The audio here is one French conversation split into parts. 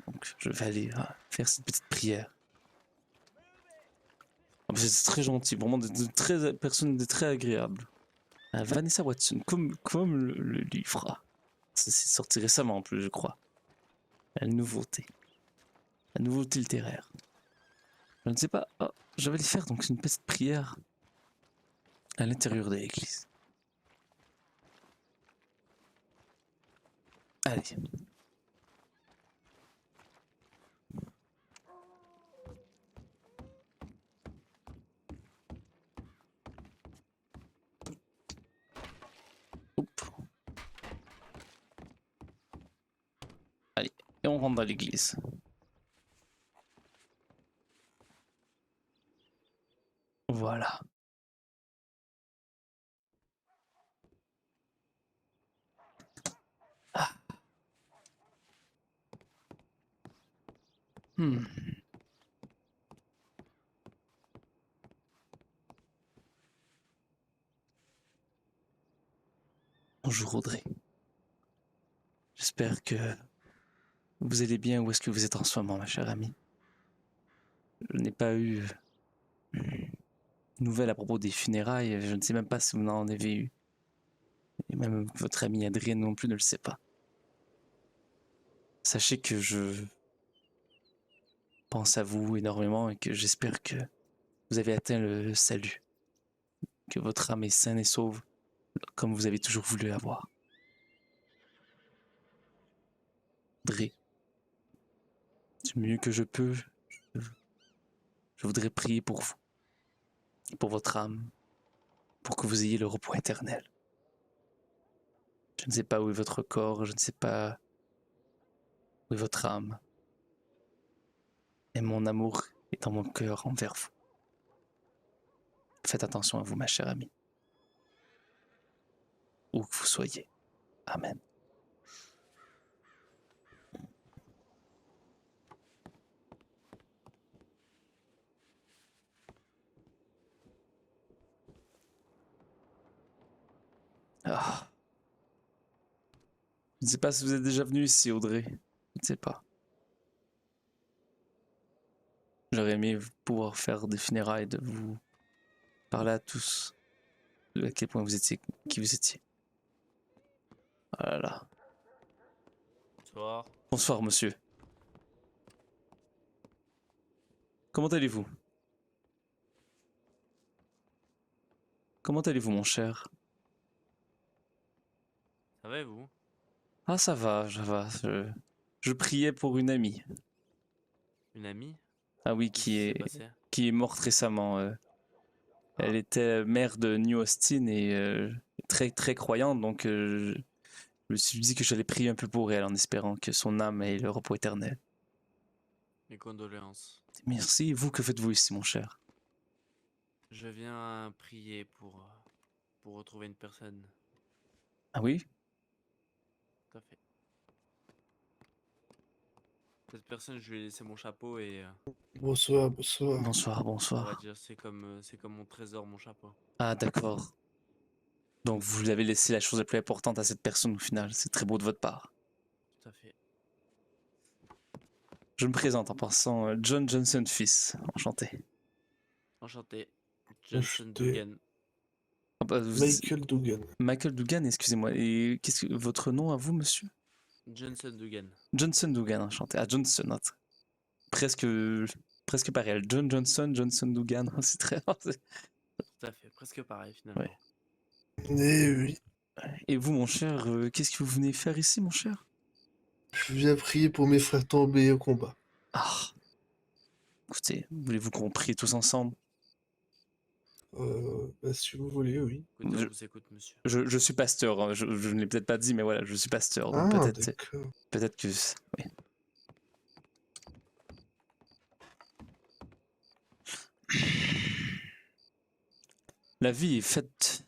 Donc je vais aller faire cette petite prière. C'est très gentil, vraiment personne de très agréable. Vanessa Watson, comme le livre. C'est sorti récemment en plus, je crois. La nouveauté. La nouveauté littéraire. Je ne sais pas. Oh, je vais aller faire donc une petite prière à l'intérieur de l'église. Allez. Hop. Allez. Et on rentre dans l'église. Voilà. Ah. Bonjour Audrey. J'espère que vous allez bien. Où est-ce que vous êtes en ce moment, ma chère amie? Je n'ai pas eu de nouvelles à propos des funérailles. Je ne sais même pas si vous en avez eu. Et même votre amie Adrienne non plus ne le sait pas. Sachez que je pense à vous énormément et que j'espère que vous avez atteint le salut. Que votre âme est saine et sauve, comme vous avez toujours voulu avoir. Audrey, du mieux que je peux, je voudrais prier pour vous, et pour votre âme, pour que vous ayez le repos éternel. Je ne sais pas où est votre corps, je ne sais pas où est votre âme, et mon amour est dans mon cœur envers vous. Faites attention à vous, ma chère amie, où que vous soyez. Amen. Ah. Je ne sais pas si vous êtes déjà venu ici, Audrey. Je ne sais pas. J'aurais aimé pouvoir faire des funérailles, de vous parler à tous de à quel point vous étiez, qui vous étiez. Oh là là. Bonsoir. Bonsoir, monsieur. Comment allez-vous? Comment allez-vous, mon cher? Ça va et vous? Ah, ça va, ça va. Je priais pour une amie. Une amie? Ah oui, Qu'est-ce qui s'est passé? qui est morte récemment. Elle était mère de New Austin et très très croyante, donc je me suis dit que j'allais prier un peu pour elle en espérant que son âme ait le repos éternel. Mes condoléances. Merci. Et vous, que faites-vous ici, mon cher? Je viens prier pour retrouver une personne. Ah oui? Tout à fait. Cette personne, je lui ai laissé mon chapeau et Bonsoir, bonsoir. Bonsoir, on va bonsoir. dire c'est comme mon trésor, mon chapeau. Ah, d'accord. Donc vous avez laissé la chose la plus importante à cette personne au final. C'est très beau de votre part. Tout à fait. Je me présente en passant John Johnson fils. Enchanté. Enchanté. Johnson Acheté Dugan. Ah bah, Michael Dugan. Michael Dugan, excusez-moi. Et qu'est-ce que votre nom à vous, monsieur? Johnson Dugan. Johnson Dugan, enchanté. Ah, Johnson, hein. Presque, presque pareil. John Johnson, Johnson Dugan. C'est très. Tout à fait. Presque pareil Ouais. finalement. Eh oui, Et vous, mon cher, qu'est-ce que vous venez faire ici, mon cher? je viens prier pour mes frères tombés au combat. Ah, écoutez, voulez-vous qu'on prie tous ensemble? Bah, si vous voulez, oui. Écoutez, on vous écoute, monsieur. Je suis pasteur. Hein. Je ne l'ai peut-être pas dit, mais voilà, je suis pasteur. Donc Ah, d'accord. peut-être que. Oui. La vie est faite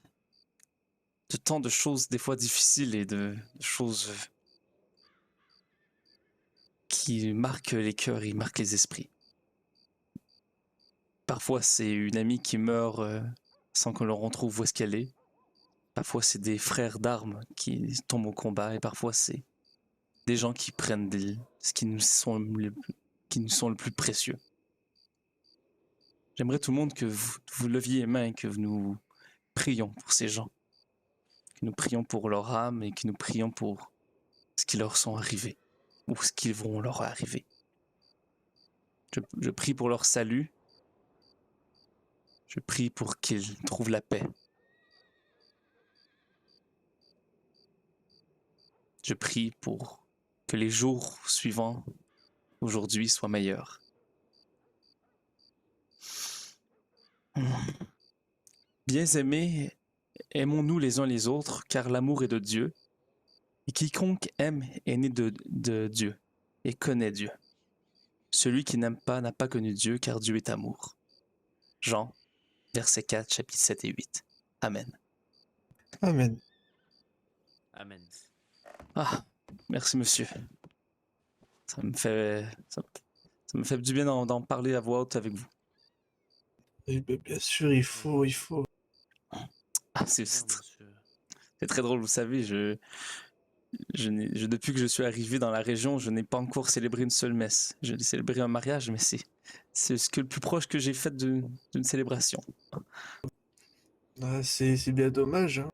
de tant de choses, des fois difficiles, et de choses qui marquent les cœurs et marquent les esprits. Parfois, c'est une amie qui meurt sans qu'on leur retrouve où est-ce qu'elle est. Parfois, c'est des frères d'armes qui tombent au combat, et parfois, c'est des gens qui prennent ce qui nous sont le plus précieux. J'aimerais tout le monde que vous leviez les mains et que nous prions pour ces gens. Que nous prions pour leur âme et que nous prions pour ce qui leur sont arrivés ou ce qui vont leur arriver. Je prie pour leur salut. Je prie pour qu'ils trouvent la paix. Je prie pour que les jours suivants aujourd'hui soient meilleurs. Bien-aimés, aimons-nous les uns les autres, car l'amour est de Dieu, et quiconque aime est né de Dieu et connaît Dieu. Celui qui n'aime pas n'a pas connu Dieu, car Dieu est amour. Jean, verset 4, chapitres 7 et 8. Amen. Amen. Amen. Ah, merci monsieur. Ça me fait du bien d'en parler à voix haute avec vous. Et bien sûr, il faut. Ah, c'est Bien, monsieur. très drôle, vous savez, depuis que je suis arrivé dans la région, je n'ai pas encore célébré une seule messe. J'ai célébré un mariage, mais c'est ce que le plus proche que j'ai fait d'une célébration. Ah, c'est bien dommage, hein.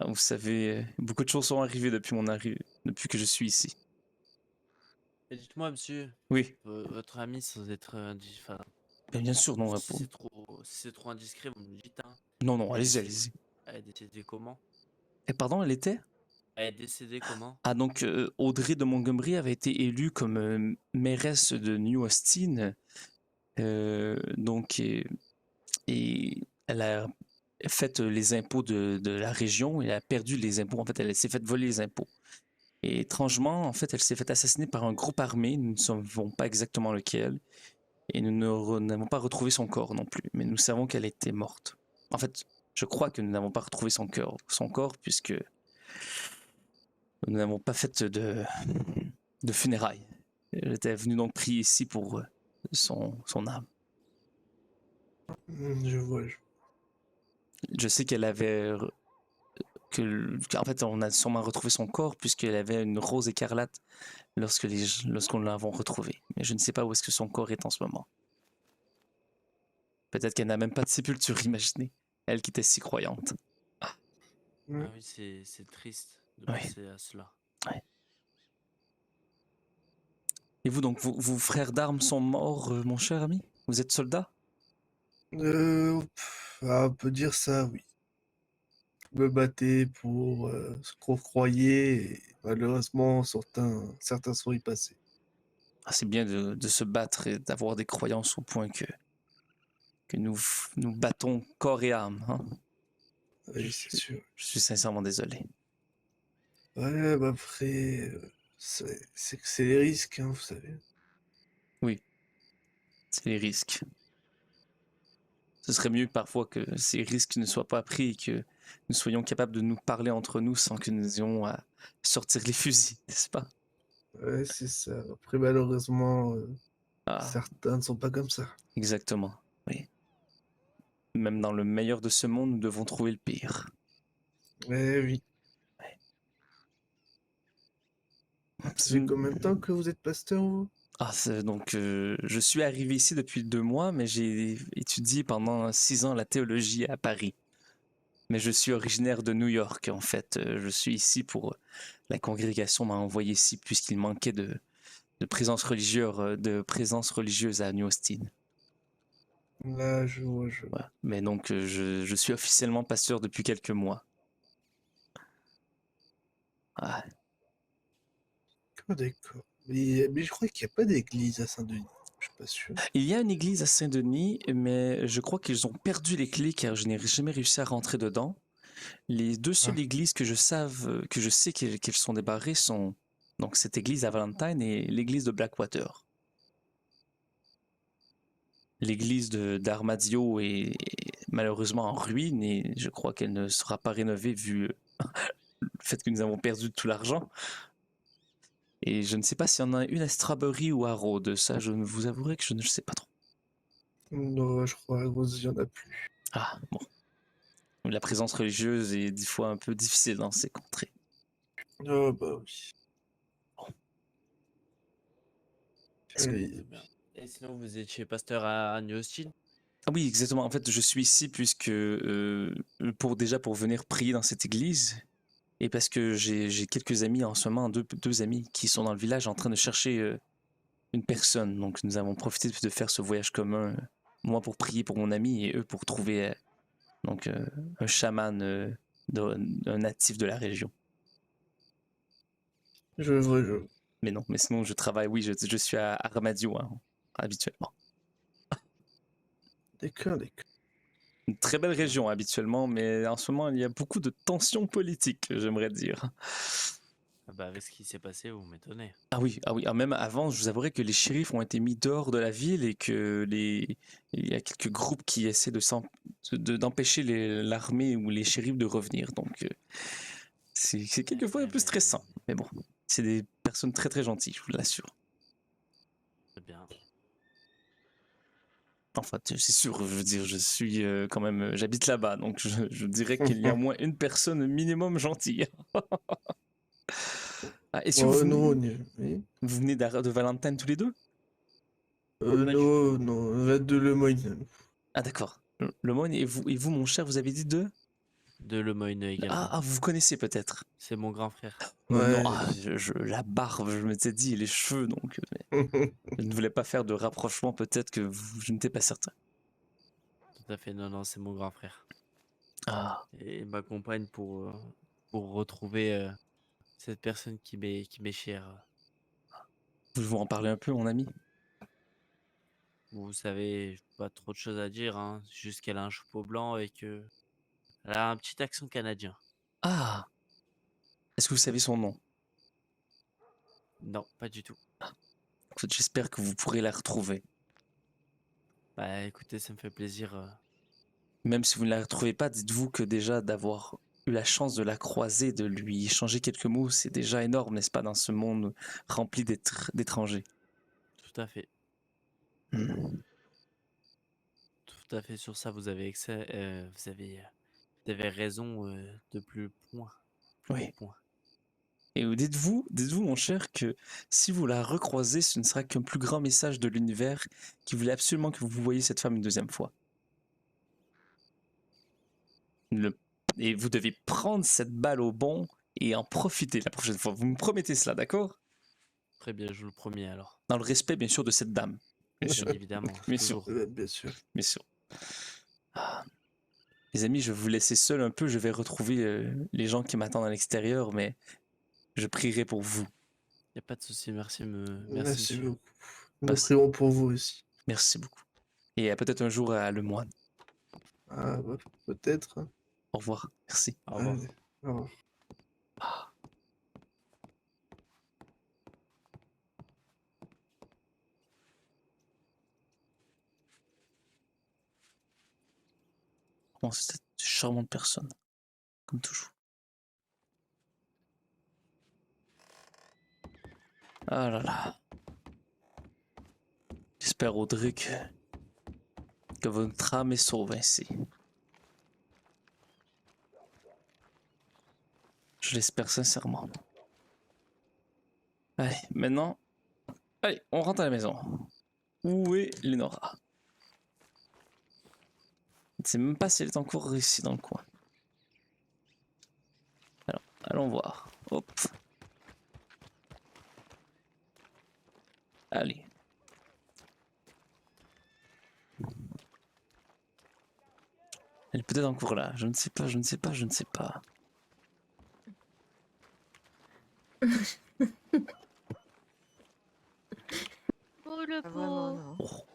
Ah, vous savez, beaucoup de choses sont arrivées depuis mon arrivée, depuis que je suis ici. Et dites-moi, monsieur, Oui, votre ami, sans être enfin, mais bien sûr, non, si c'est trop indiscret, vous me le dites, hein. non, Elle est allez-y, décédée- allez-y. Elle est décédée comment? Et pardon, elle était? Elle est décédée comment? Ah, donc, Audrey de Montgomery avait été élue comme mairesse de New Austin. Donc, et elle a fait les impôts de la région. Elle a perdu les impôts. En fait, elle s'est fait voler les impôts. Et étrangement, en fait, elle s'est fait assassiner par un groupe armé. Nous ne savons pas exactement lequel. Et nous n'avons pas retrouvé son corps non plus. Mais nous savons qu'elle était morte. En fait, je crois que nous n'avons pas retrouvé son corps, puisque nous n'avons pas fait de funérailles. Elle était venue donc prier ici pour son âme. Je vois. Je sais qu'elle avait qu'en fait, on a sûrement retrouvé son corps puisqu'elle avait une rose écarlate lorsqu'on l'avons retrouvée. Mais je ne sais pas où est-ce que son corps est en ce moment. Peut-être qu'elle n'a même pas de sépulture, imaginez. Elle qui était si croyante. Mm. Ah oui, c'est triste de Oui. penser à cela. Et vous, donc, vos frères d'armes sont morts, mon cher ami? Vous êtes soldat? On peut dire ça, oui. Je me battais pour ce qu'on croyait, et malheureusement, certains sont y passés. Ah, c'est bien de se battre et d'avoir des croyances au point que nous battons corps et âme. Hein? Oui, c'est sûr. Je suis sincèrement désolé. Ouais, bah après, c'est les risques, hein, vous savez. Oui, c'est les risques. Ce serait mieux parfois que ces risques ne soient pas pris et que nous soyons capables de nous parler entre nous sans que nous ayons à sortir les fusils, n'est-ce pas? Ouais, c'est ça. Après, malheureusement, Ah, certains ne sont pas comme ça. exactement, oui. Même dans le meilleur de ce monde, nous devons trouver le pire. Eh oui. Ça fait combien de temps que vous êtes pasteur, vous? Ah, donc, je suis arrivé ici depuis 2 mois, mais j'ai étudié pendant 6 ans la théologie à Paris. Mais je suis originaire de New York, en fait. Je suis ici pour... La congrégation m'a envoyé ici puisqu'il manquait de présence religieuse à New Austin. Là, je vois. Ouais. Mais donc, je suis officiellement pasteur depuis quelques mois. Ah. Oh, d'accord. Mais je crois qu'il n'y a pas d'église à Saint-Denis. Je suis pas sûr. Il y a une église à Saint-Denis, mais je crois qu'ils ont perdu les clés car je n'ai jamais réussi à rentrer dedans. Les deux seules églises que je sais qu'elles sont débarrées sont donc cette église à Valentine et l'église de Blackwater. L'église d'Armadillo est malheureusement en ruine et je crois qu'elle ne sera pas rénovée vu le fait que nous avons perdu tout l'argent. Et je ne sais pas s'il y en a une à Strawberry ou à Rhodes. Ça, je vous avouerai que je ne sais pas trop. Non, je crois qu'il n'y en a plus. Ah, bon. La présence religieuse est des fois un peu difficile dans ces contrées. Ah, bah oui. Oui. Bien. Et sinon, vous étiez pasteur à New Austin? Ah oui, exactement. En fait, je suis ici puisque pour venir prier dans cette église et parce que j'ai quelques amis en ce moment, deux amis qui sont dans le village en train de chercher une personne. Donc, nous avons profité de faire ce voyage commun, moi pour prier pour mon ami et eux pour trouver un chaman, un natif de la région. Je vois, je vois. Mais non, mais sinon je travaille, oui, je suis à Armadio hein, habituellement. D'accord, d'accord. Une très belle région habituellement, mais en ce moment il y a beaucoup de tensions politiques, j'aimerais dire. Ah bah, avec ce qui s'est passé, vous m'étonnez. Ah oui, ah oui, ah, même avant, je vous avouerai que les shérifs ont été mis dehors de la ville et que il y a quelques groupes qui essaient d'empêcher l'armée ou les shérifs de revenir. Donc c'est quelquefois un peu stressant, mais bon, c'est des personnes très très gentilles, je vous l'assure. Très bien. Enfin, c'est sûr, je veux dire, je suis quand même, j'habite là-bas, donc je dirais qu'il y a au moins une personne minimum gentille. Ah, et si Oh non, oui. vous venez de Valentine tous les deux? Pas du Non, tout. non, va de Lemoyne. Ah d'accord. Le Moine, et vous, mon cher, vous avez dit deux? De Lemoyne également. Vous vous connaissez peut-être? C'est mon grand frère. Non, Ouais. la barbe, je m'étais dit, et les cheveux, donc je ne voulais pas faire de rapprochement, peut-être que je n'étais pas certain. Tout à fait, non, non, c'est mon grand frère. Ah, Et ma compagne pour retrouver cette personne qui m'est chère. vous en parlez un peu, mon ami? Vous savez, pas trop de choses à dire, hein. Juste qu'elle a un chapeau blanc et que elle a un petit accent canadien. Ah, est-ce que vous savez son nom? Non, pas du tout. Écoute, j'espère que vous pourrez la retrouver. Bah écoutez, ça me fait plaisir. Même si vous ne la retrouvez pas, dites-vous que déjà d'avoir eu la chance de la croiser, de lui échanger quelques mots, c'est déjà énorme, n'est-ce pas, dans ce monde rempli d'étrangers. Tout à fait. Hmm. Tout à fait sur ça, vous avez raison de plus beau Oui. point. Et dites-vous, mon cher, que si vous la recroisez, ce ne sera qu'un plus grand message de l'univers qui voulait absolument que vous voyiez cette femme une deuxième fois. Le- Et vous devez prendre cette balle au bond et en profiter la prochaine fois. Vous me promettez cela, d'accord? Très bien, je vous le promets alors. Dans le respect, bien sûr, de cette dame. Bien sûr, Bien évidemment, bien sûr, toujours. Bien sûr. bien sûr. Ah. Les amis, je vais vous laisser seul un peu. Je vais retrouver les gens qui m'attendent à l'extérieur, mais je prierai pour vous. Y a pas de souci, merci, merci Merci monsieur. beaucoup. Nous Passe- prions pour vous aussi. Merci beaucoup. Et peut-être un jour à Le Moine. Ah, bah, peut-être. Au revoir. Merci. Au revoir. Allez, au revoir. Ah. Bon, c'est cette charmante personne, comme toujours. Ah là là. J'espère, Audrey, que votre âme est sauve ainsi. Je l'espère sincèrement. Allez, maintenant, allez, on rentre à la maison. Où est Lénora? Je ne sais même pas si elle est encore ici dans le coin. Alors, allons voir. Hop. Allez. Elle est peut-être encore là. Je ne sais pas, je ne sais pas, je ne sais pas. Oh le Pas vraiment, pauvre. non. Oh,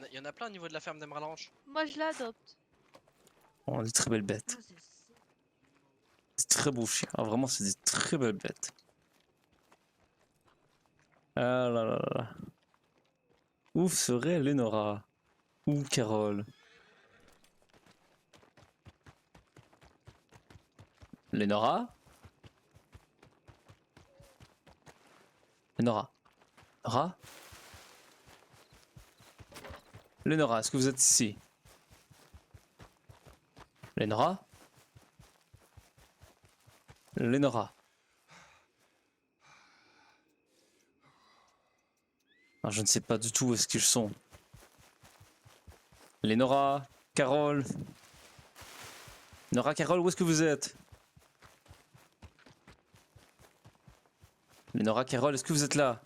Il y en a plein au niveau de la ferme d'Emerlange. Moi je l'adopte. oh, des très belles bêtes. Ah, c'est ça. Des très beaux chiens. Ah, vraiment, c'est des très belles bêtes. Ah là là là là. Où serait Lénora? Ou Carole? Lénora? Lénora? Lénora? Lénora, est-ce que vous êtes ici? Lénora? Lénora? Ah, je ne sais pas du tout où est-ce qu'ils sont. Lénora, Carole. Lénora, Carole, où est-ce que vous êtes? Lénora, Carole, est-ce que vous êtes là?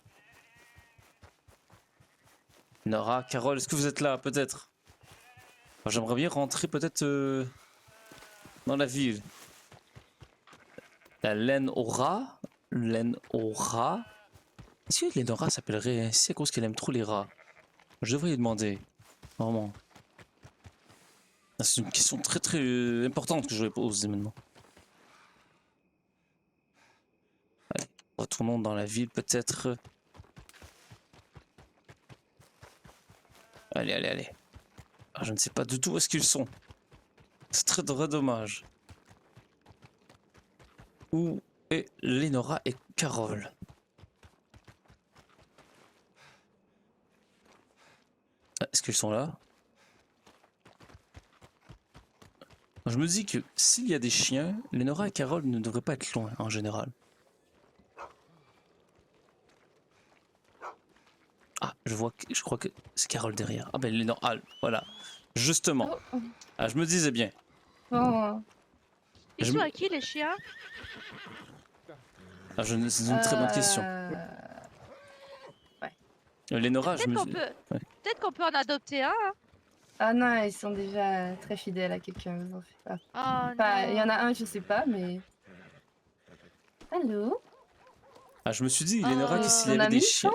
Lénora, Carole, est-ce que vous êtes là? Peut-être. J'aimerais bien rentrer peut-être dans la ville. La laine au rat. Laine au rat. Est-ce que Lénora s'appellerait ainsi à cause qu'elle aime trop les rats? Je devrais lui demander. Vraiment. C'est une question très très importante que je vais poser maintenant. Allez, retournons dans la ville peut-être. Allez, allez, allez. Ah, je ne sais pas du tout où est-ce qu'ils sont. C'est très dommage. Où est Lénora et Carole? Ah, est-ce qu'ils sont là? Je me dis que s'il y a des chiens, Lénora et Carole ne devraient pas être loin en général. Ah, je crois que c'est Carole derrière. Ah ben Lénora, ah, voilà. Justement. Oh. Ah, je me disais bien. Oh. Ils Je sont me- à qui les chiens? Ah, c'est une très bonne question. Lénora, je Peut-être me qu'on dis. peut... Ouais. Peut-être qu'on peut en adopter un. Hein. Ah non, ils sont déjà très fidèles à quelqu'un, vous en faites pas. Oh Enfin, il y en non. a un, je sais pas, mais... Allô? Ah, je me suis dit, Lénora, que s'il y Ton avait des ami, chiens.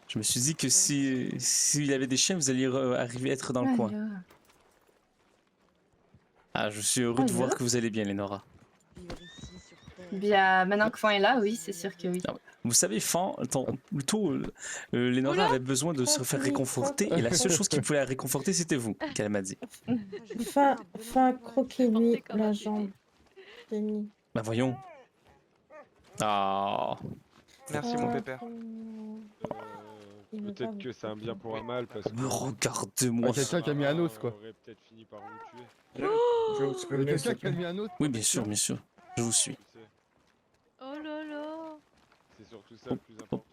Je me suis dit que s'il y avait des chiens, vous alliez arriver à être dans le coin. Allô? Ah, je suis heureux de Allô? voir que vous allez bien, Lénora. Bien, maintenant que Fan est là, oui, c'est sûr que oui. Ah, vous savez, Fan, plutôt, Lénora Oula. avait besoin de se faire réconforter, et la seule chose qui pouvait la réconforter, c'était vous, qu'elle m'a dit. Croquez-lui Porté comme un la bébé. jambe. Denis. Bah voyons. Ah. Merci mon Ah, pépère. il veut Peut-être pas que c'est un bien pour un mal parce que. Me regardez-moi. quelqu'un qui a mis un os, quoi. aurait peut-être fini par vous tuer. Joe, tu peux Il y a venir, s'il quelqu'un te qui a plaît? mis un os. Oui, bien sûr, bien sûr. Je vous suis. Tu sais, Oh là là. c'est surtout ça le plus important.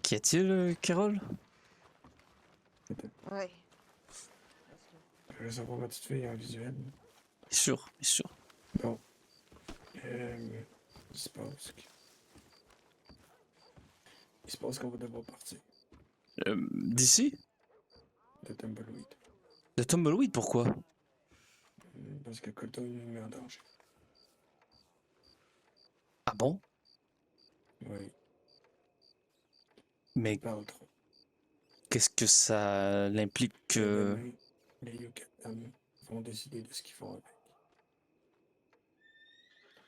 Qu'y a-t-il, Carole? Ouais. Je veux savoir ma petite fille en visuel. Bien sûr, bien sûr. Bon. Il se passe que... Il se passe qu'on va devoir partir D'ici? de Tumbleweed. De Tumbleweed, pourquoi? Parce que Colton nous met en danger. Ah bon? Oui, Mais il parle trop. qu'est-ce que ça implique que... Demain, les Yucatan vont décider de ce qu'ils font avec.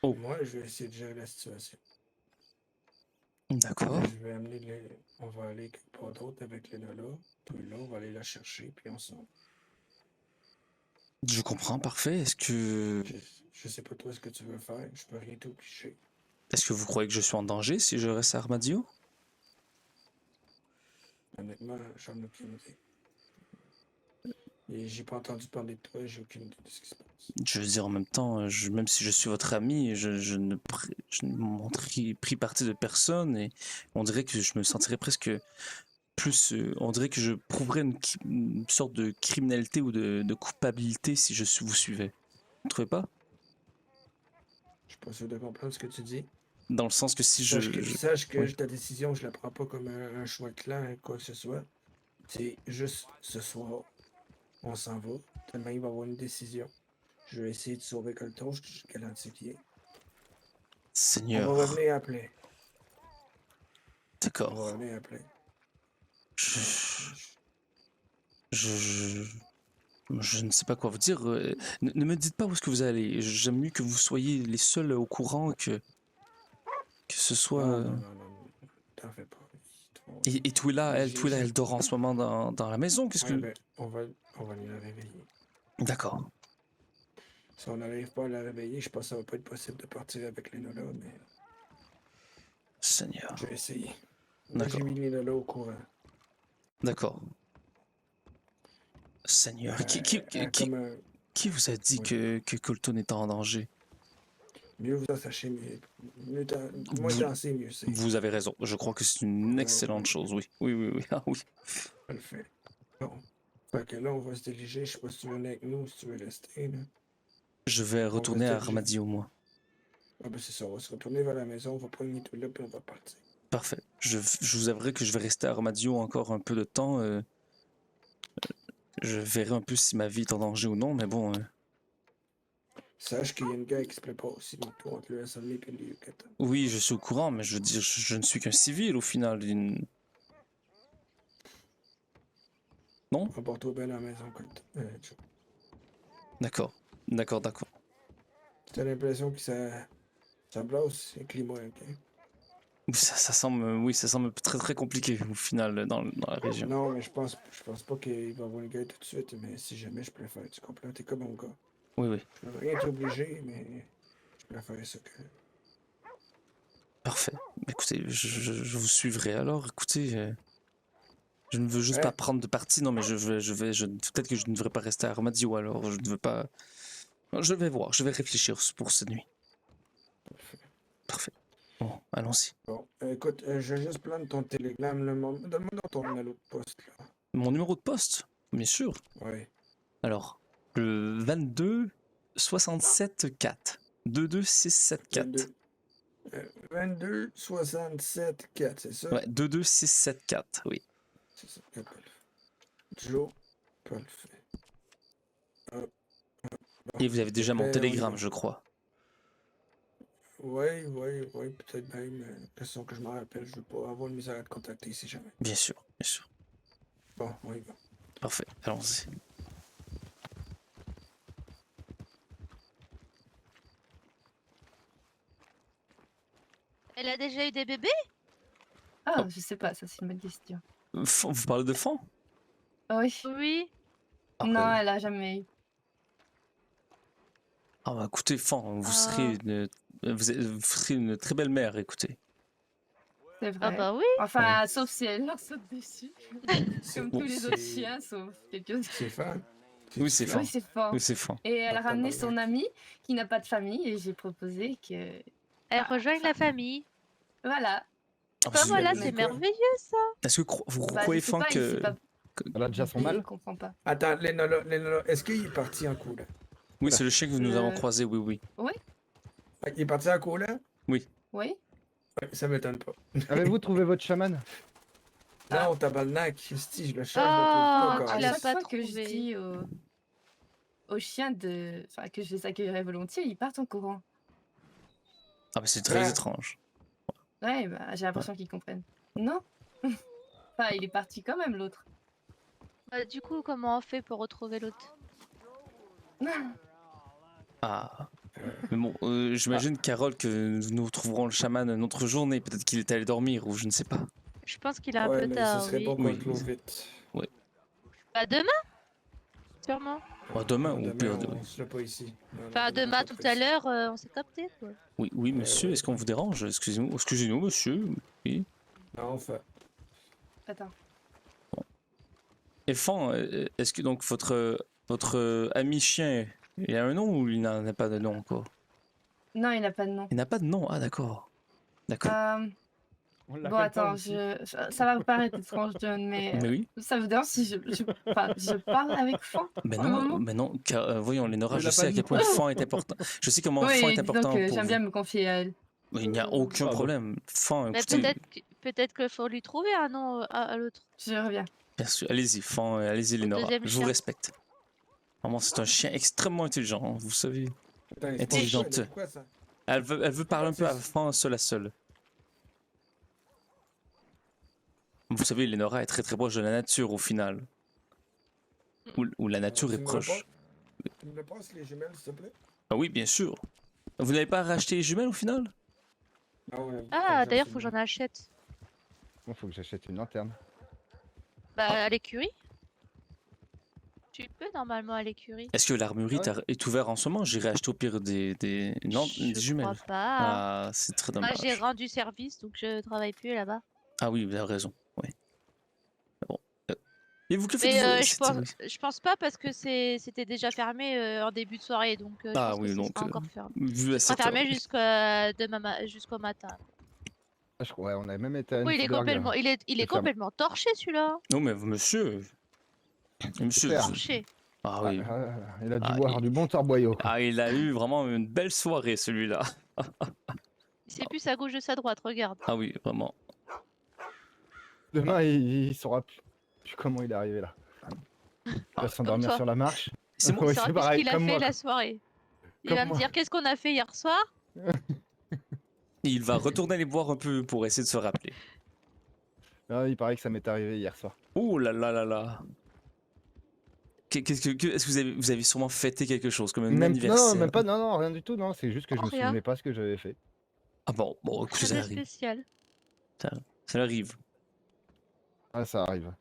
Oh. Moi, je vais essayer de gérer la situation. D'accord. Je vais amener les... On va aller quelque part d'autre avec les Lola. Puis là, on va aller la chercher, puis on s'en... Je comprends, parfait. Est-ce que... Je sais pas toi ce que tu veux faire. Je peux rien t'obliger. Est-ce que vous croyez que je suis en danger si je reste à Armadio? Honnêtement, j'en ai aucune idée. Et j'ai pas entendu parler de toi, j'ai aucune idée de ce qui se passe. Je veux dire, en même temps, même si je suis votre ami, je ne pris parti de personne et on dirait que je me sentirais presque plus... on dirait que je prouverais une sorte de criminalité ou de culpabilité si vous suivais. Vous ne trouvez pas? Je suis pas sûr de comprendre ce que tu dis. Dans le sens que si Sache que oui. ta décision, je la prends pas comme un choix clair, quoi que ce soit. C'est juste ce soir, on s'en va. Demain, il va y avoir une décision. Je vais essayer de sauver Colton jusqu'à l'antiquier. On Seigneur, va revenir appeler. On d'accord. va revenir appeler. Je ne sais pas quoi vous dire. Ne me dites pas où est-ce que vous allez. J'aime mieux que vous soyez les seuls au courant que ce soit... Non, t'en fais pas. Et Twila, elle dort en ce moment dans la maison. Qu'est-ce Ouais, que... ben, on va aller la réveiller. D'accord. Si on n'arrive pas à la réveiller, je pense que ça va pas être possible de partir avec les Nola, mais Seigneur. je vais essayer. Moi, j'ai D'accord. mis les Nola au courant. D'accord. Seigneur. Comme un- Qui vous a dit Oui. que Colton était en danger? Mieux vous attacher, moins Vous- danser, mieux c'est. Vous avez raison. Je crois que c'est une excellente chose, oui. Oui, oui, oui. Ah oui. Parfait. Bon. Fait que là, on va se diriger. Je sais pas si tu veux venir avec nous ou si tu veux rester, là. Je vais retourner à diriger. Armadillo, moi. Ah ben c'est ça, on va se retourner vers la maison, on va prendre tout là, puis on va partir. Parfait. Je vous avouerai que je vais rester à Armadillo encore un peu de temps. Je verrai un peu si ma vie est en danger ou non, mais bon. Sache qu'il y a une guerre qui se prépare aussi bientôt entre le SMI et le Yucatan. Oui, je suis au courant, mais je veux dire, je ne suis qu'un civil au final. Non? Emporte-toi bien à la maison, Colt. Joe. D'accord. D'accord, d'accord. T'as l'impression que ça blasse, le climat, ok? Ça semble, oui, ça semble très très compliqué au final dans la région. Non, mais je pense pas qu'il va y avoir une guerre tout de suite, mais si jamais je préfère, tu comprends? T'es comme mon gars. Oui, oui. Je veux rien t'obliger, mais je préfère ça que. Parfait. Écoutez, je vous suivrai alors. Écoutez, je ne veux juste pas prendre de parti. Non, mais peut-être que je ne devrais pas rester à Armadillo alors. Je ne veux pas. Je vais voir. Je vais réfléchir pour cette nuit. Parfait. Bon, allons-y. Bon, écoute, je vais juste prendre ton télégramme. Donne-moi dans ton numéro de poste, là. Mon numéro de poste, bien sûr. Ouais. Alors, le 22 67 4. 22674. 22 67 4, c'est ça? Ouais, 22674, oui. C'est ça, parfait. Joe, parfait. Hop, hop, bon. Et vous avez déjà mon Ben, télégramme, je crois. Oui, peut-être même. Question que je me rappelle, je veux pas avoir une misère à te contacter si jamais. Bien sûr, bien sûr. Bon, on y va. Parfait, allons-y. Elle a déjà eu des bébés? Ah, Oh. je sais pas, ça c'est une bonne question. Vous parlez de Fan? Oui. Oui. Ah, Non, elle a jamais eu. Ah bah écoutez, Fan, vous Ah. serez vous serez une très belle mère, écoutez. C'est vrai. Ah bah oui. Enfin, sauf si elle leur saute dessus. Comme Bon, tous les autres chiens, sauf quelques-uns. C'est fan? Oui, c'est Fan. Oui, c'est fort. Oui, c'est Fan. Et elle a Ah, ramené tabarnak. son amie qui n'a pas de famille et j'ai proposé que. Elle rejoigne la famille. Voilà. Ah, Bah c'est- voilà, mais c'est quoi? merveilleux ça. Est-ce que vous Bah, croyez, je sais Fan, pas, il sait que... pas. Elle a déjà son Je mal. comprends pas. Attends, Lénola, est-ce qu'il est parti en coup, là? Oui, c'est le chien que nous Le- avons croisé, oui, oui. Il est parti en coup, là? Oui. Ouais, ça m'étonne pas. Avez-vous trouvé votre chaman? Non, tabarnak, Christy, je le cherche Ah, depuis tu À l'as chaque pas fois que je trouvé. dis aux chiens enfin, que je les accueillerais volontiers, ils partent en courant. Ah bah c'est très Ouais. étrange. Ouais, bah, j'ai l'impression qu'ils comprennent. Non. Enfin, il est parti quand même, l'autre. Bah, du coup, comment on fait pour retrouver l'autre? Ah. Mais bon, j'imagine, Carole, que nous trouverons le chaman une autre journée. Peut-être qu'il est allé dormir, ou je ne sais pas. Je pense qu'il est un Ouais, peu mais tard, ce serait oui. bon qu'on Oui. le clôt vite. Bah demain? Sûrement. Bah, demain, Non, ou pire, on se l'a pas ici. Non, Enfin, demain, demain pas tout précis. à l'heure, on s'est capté quoi. Oui, oui, monsieur, est-ce qu'on vous dérange? Excusez-nous, monsieur. Oui. Non, enfin, Attends. Et Fan, est-ce que donc votre ami chien, il a un nom ou il n'en a pas de nom encore? Non, il n'a pas de nom. Il n'a pas de nom, ah d'accord. D'accord. On Bon, l'appelle pas attends, aussi. ça va vous paraître étrange, John, mais Mais oui. ça vous dérange si enfin, je parle avec Fan Mais pour le moment? non, car, voyons, Lénora, Il je a sais pas à de quel point micro. Fan est important. Je sais comment Fan Oui, est disons important que pour j'aime vous. bien me confier à elle. Mais il n'y a aucun Pardon. problème. Fan, Mais écoutez, peut-être qu'il faut lui trouver un nom à l'autre. Je reviens. bien sûr, allez-y, Fan, allez-y, Lénora. deuxième Je vous chien. respecte. Vraiment, c'est un chien extrêmement intelligent, hein, vous savez. attends, il se passe Intelligente. quoi, là? Pourquoi ça? Elle veut parler un peu à C'est- Fan seul à seul. Vous savez, Lénora est très très proche de la nature au final. Où la nature Tu est me proche. rapportes- Tu me passes les jumelles, s'il te plaît? Ah oui, bien sûr. Vous n'avez pas racheté les jumelles au final? Non, Ah, d'ailleurs, faut que j'en achète. Bon, faut que j'achète une lanterne. Bah, à l'écurie. Tu peux normalement à l'écurie. Est-ce que l'armurerie Ah ouais. est ouverte en ce moment? J'irai acheter au pire non, Je des jumelles. crois pas. Ah, c'est très Moi, dommage. j'ai rendu service, donc je travaille plus là-bas. Ah oui, vous avez raison. Oui. Bon. Et vous, que Mais faites-vous? je pense pas parce que c'était déjà fermé en début de soirée, donc je Ah pense que oui, ce donc, sera encore fermé. vu à Ce sera cette heure. fermé jusqu'au matin. Ah, ouais, on a même été à Oui, il est Anti Burger. complètement, il est C'est fermé. complètement torché celui-là. Non, mais monsieur, Super. Torché. Ah Ouais, oui. il a dû Ah, boire du bon torboyau. Quoi. Ah, il a eu vraiment une belle soirée, celui-là. C'est plus à gauche de sa droite, regarde. Ah oui, vraiment. Demain, il saura plus comment il est arrivé là. Il va s'endormir toi. sur la marche. C'est moi. Ouais, Il saura c'est plus ce pareil, qu'il a comme fait moi. la soirée. Il Comme va me moi. dire qu'est-ce qu'on a fait hier soir. Il va retourner les voir un peu pour essayer de se rappeler. Ah, il paraît que ça m'est arrivé hier soir. Oh là là là là. Est-ce que vous avez sûrement fêté quelque chose, comme un Même, anniversaire? non, même pas, non, rien du tout, non. C'est juste que je me Rien. souvenais pas ce que j'avais fait. Ah bon, écoutez, ça Rien de arrive. spécial. Ça arrive. Ah, ça arrive.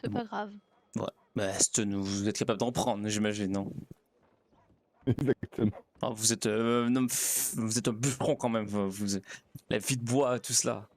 C'est pas grave. Bah, vous êtes capable d'en prendre, j'imagine, non? Exactement. Ah, vous êtes un bûcheron quand même. La vie de bois, tout cela.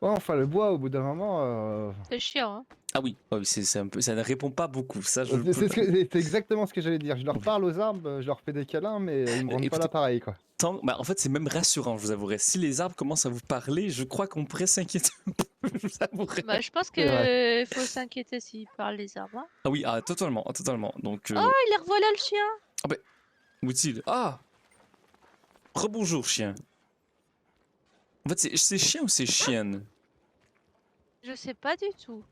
Ouais, enfin, le bois, au bout d'un moment. C'est chiant, hein. Ah oui, c'est un peu, ça ne répond pas beaucoup. Ça, je peux- C'est exactement ce que j'allais dire. Je leur parle aux arbres, je leur fais des câlins, mais ils me rendent pas Écoutez, l'appareil, quoi. Bah, en fait, c'est même rassurant, je vous avouerai. Si les arbres commencent à vous parler, je crois qu'on pourrait s'inquiéter un peu, je vous avouerai. Bah, je pense C'est vrai. qu'il faut s'inquiéter s'il parle les arbres. Hein. Ah oui, totalement, totalement. Donc, Oh, il est revoilà le chien. où est-il? Ah! Rebonjour, chien. En fait, c'est chien ou c'est chienne? Je sais pas du tout.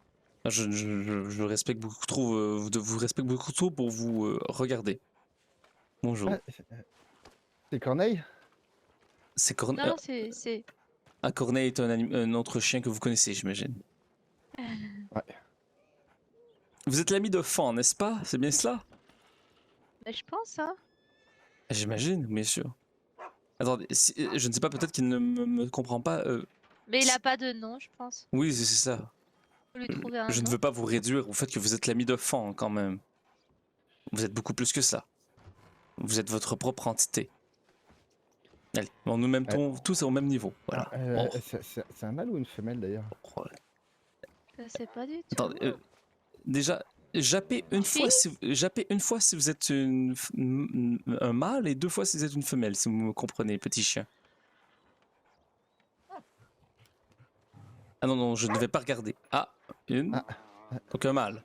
Ah, je respecte beaucoup trop, vous respecte beaucoup trop pour vous regarder. Bonjour. Ah, c'est Corneille? C'est Non, Corneille. non, c'est. Ah, Corneille est un autre chien que vous connaissez, j'imagine. Ouais. Vous êtes l'ami de Fan, n'est-ce pas? C'est bien cela? Mais je pense, hein. J'imagine, bien sûr. Attendez, je ne sais pas, peut-être qu'il ne me comprend pas. Mais il a pas de nom, je pense. Oui, c'est ça. Faut lui trouver un Je ne nom. veux pas vous réduire au fait que vous êtes l'ami de Fan, quand même. Vous êtes beaucoup plus que ça. Vous êtes votre propre entité. Allez, on nous mettons tous au même niveau. Voilà. Oh. C'est un mâle ou une femelle, d'ailleurs? Oh. Je sais pas du tout. Attendez, déjà, jappez une fois si vous êtes un mâle et 2 fois si vous êtes une femelle, si vous me comprenez, petit chien. Ah non, non, je ne vais pas regarder. Ah, une. Donc un mâle.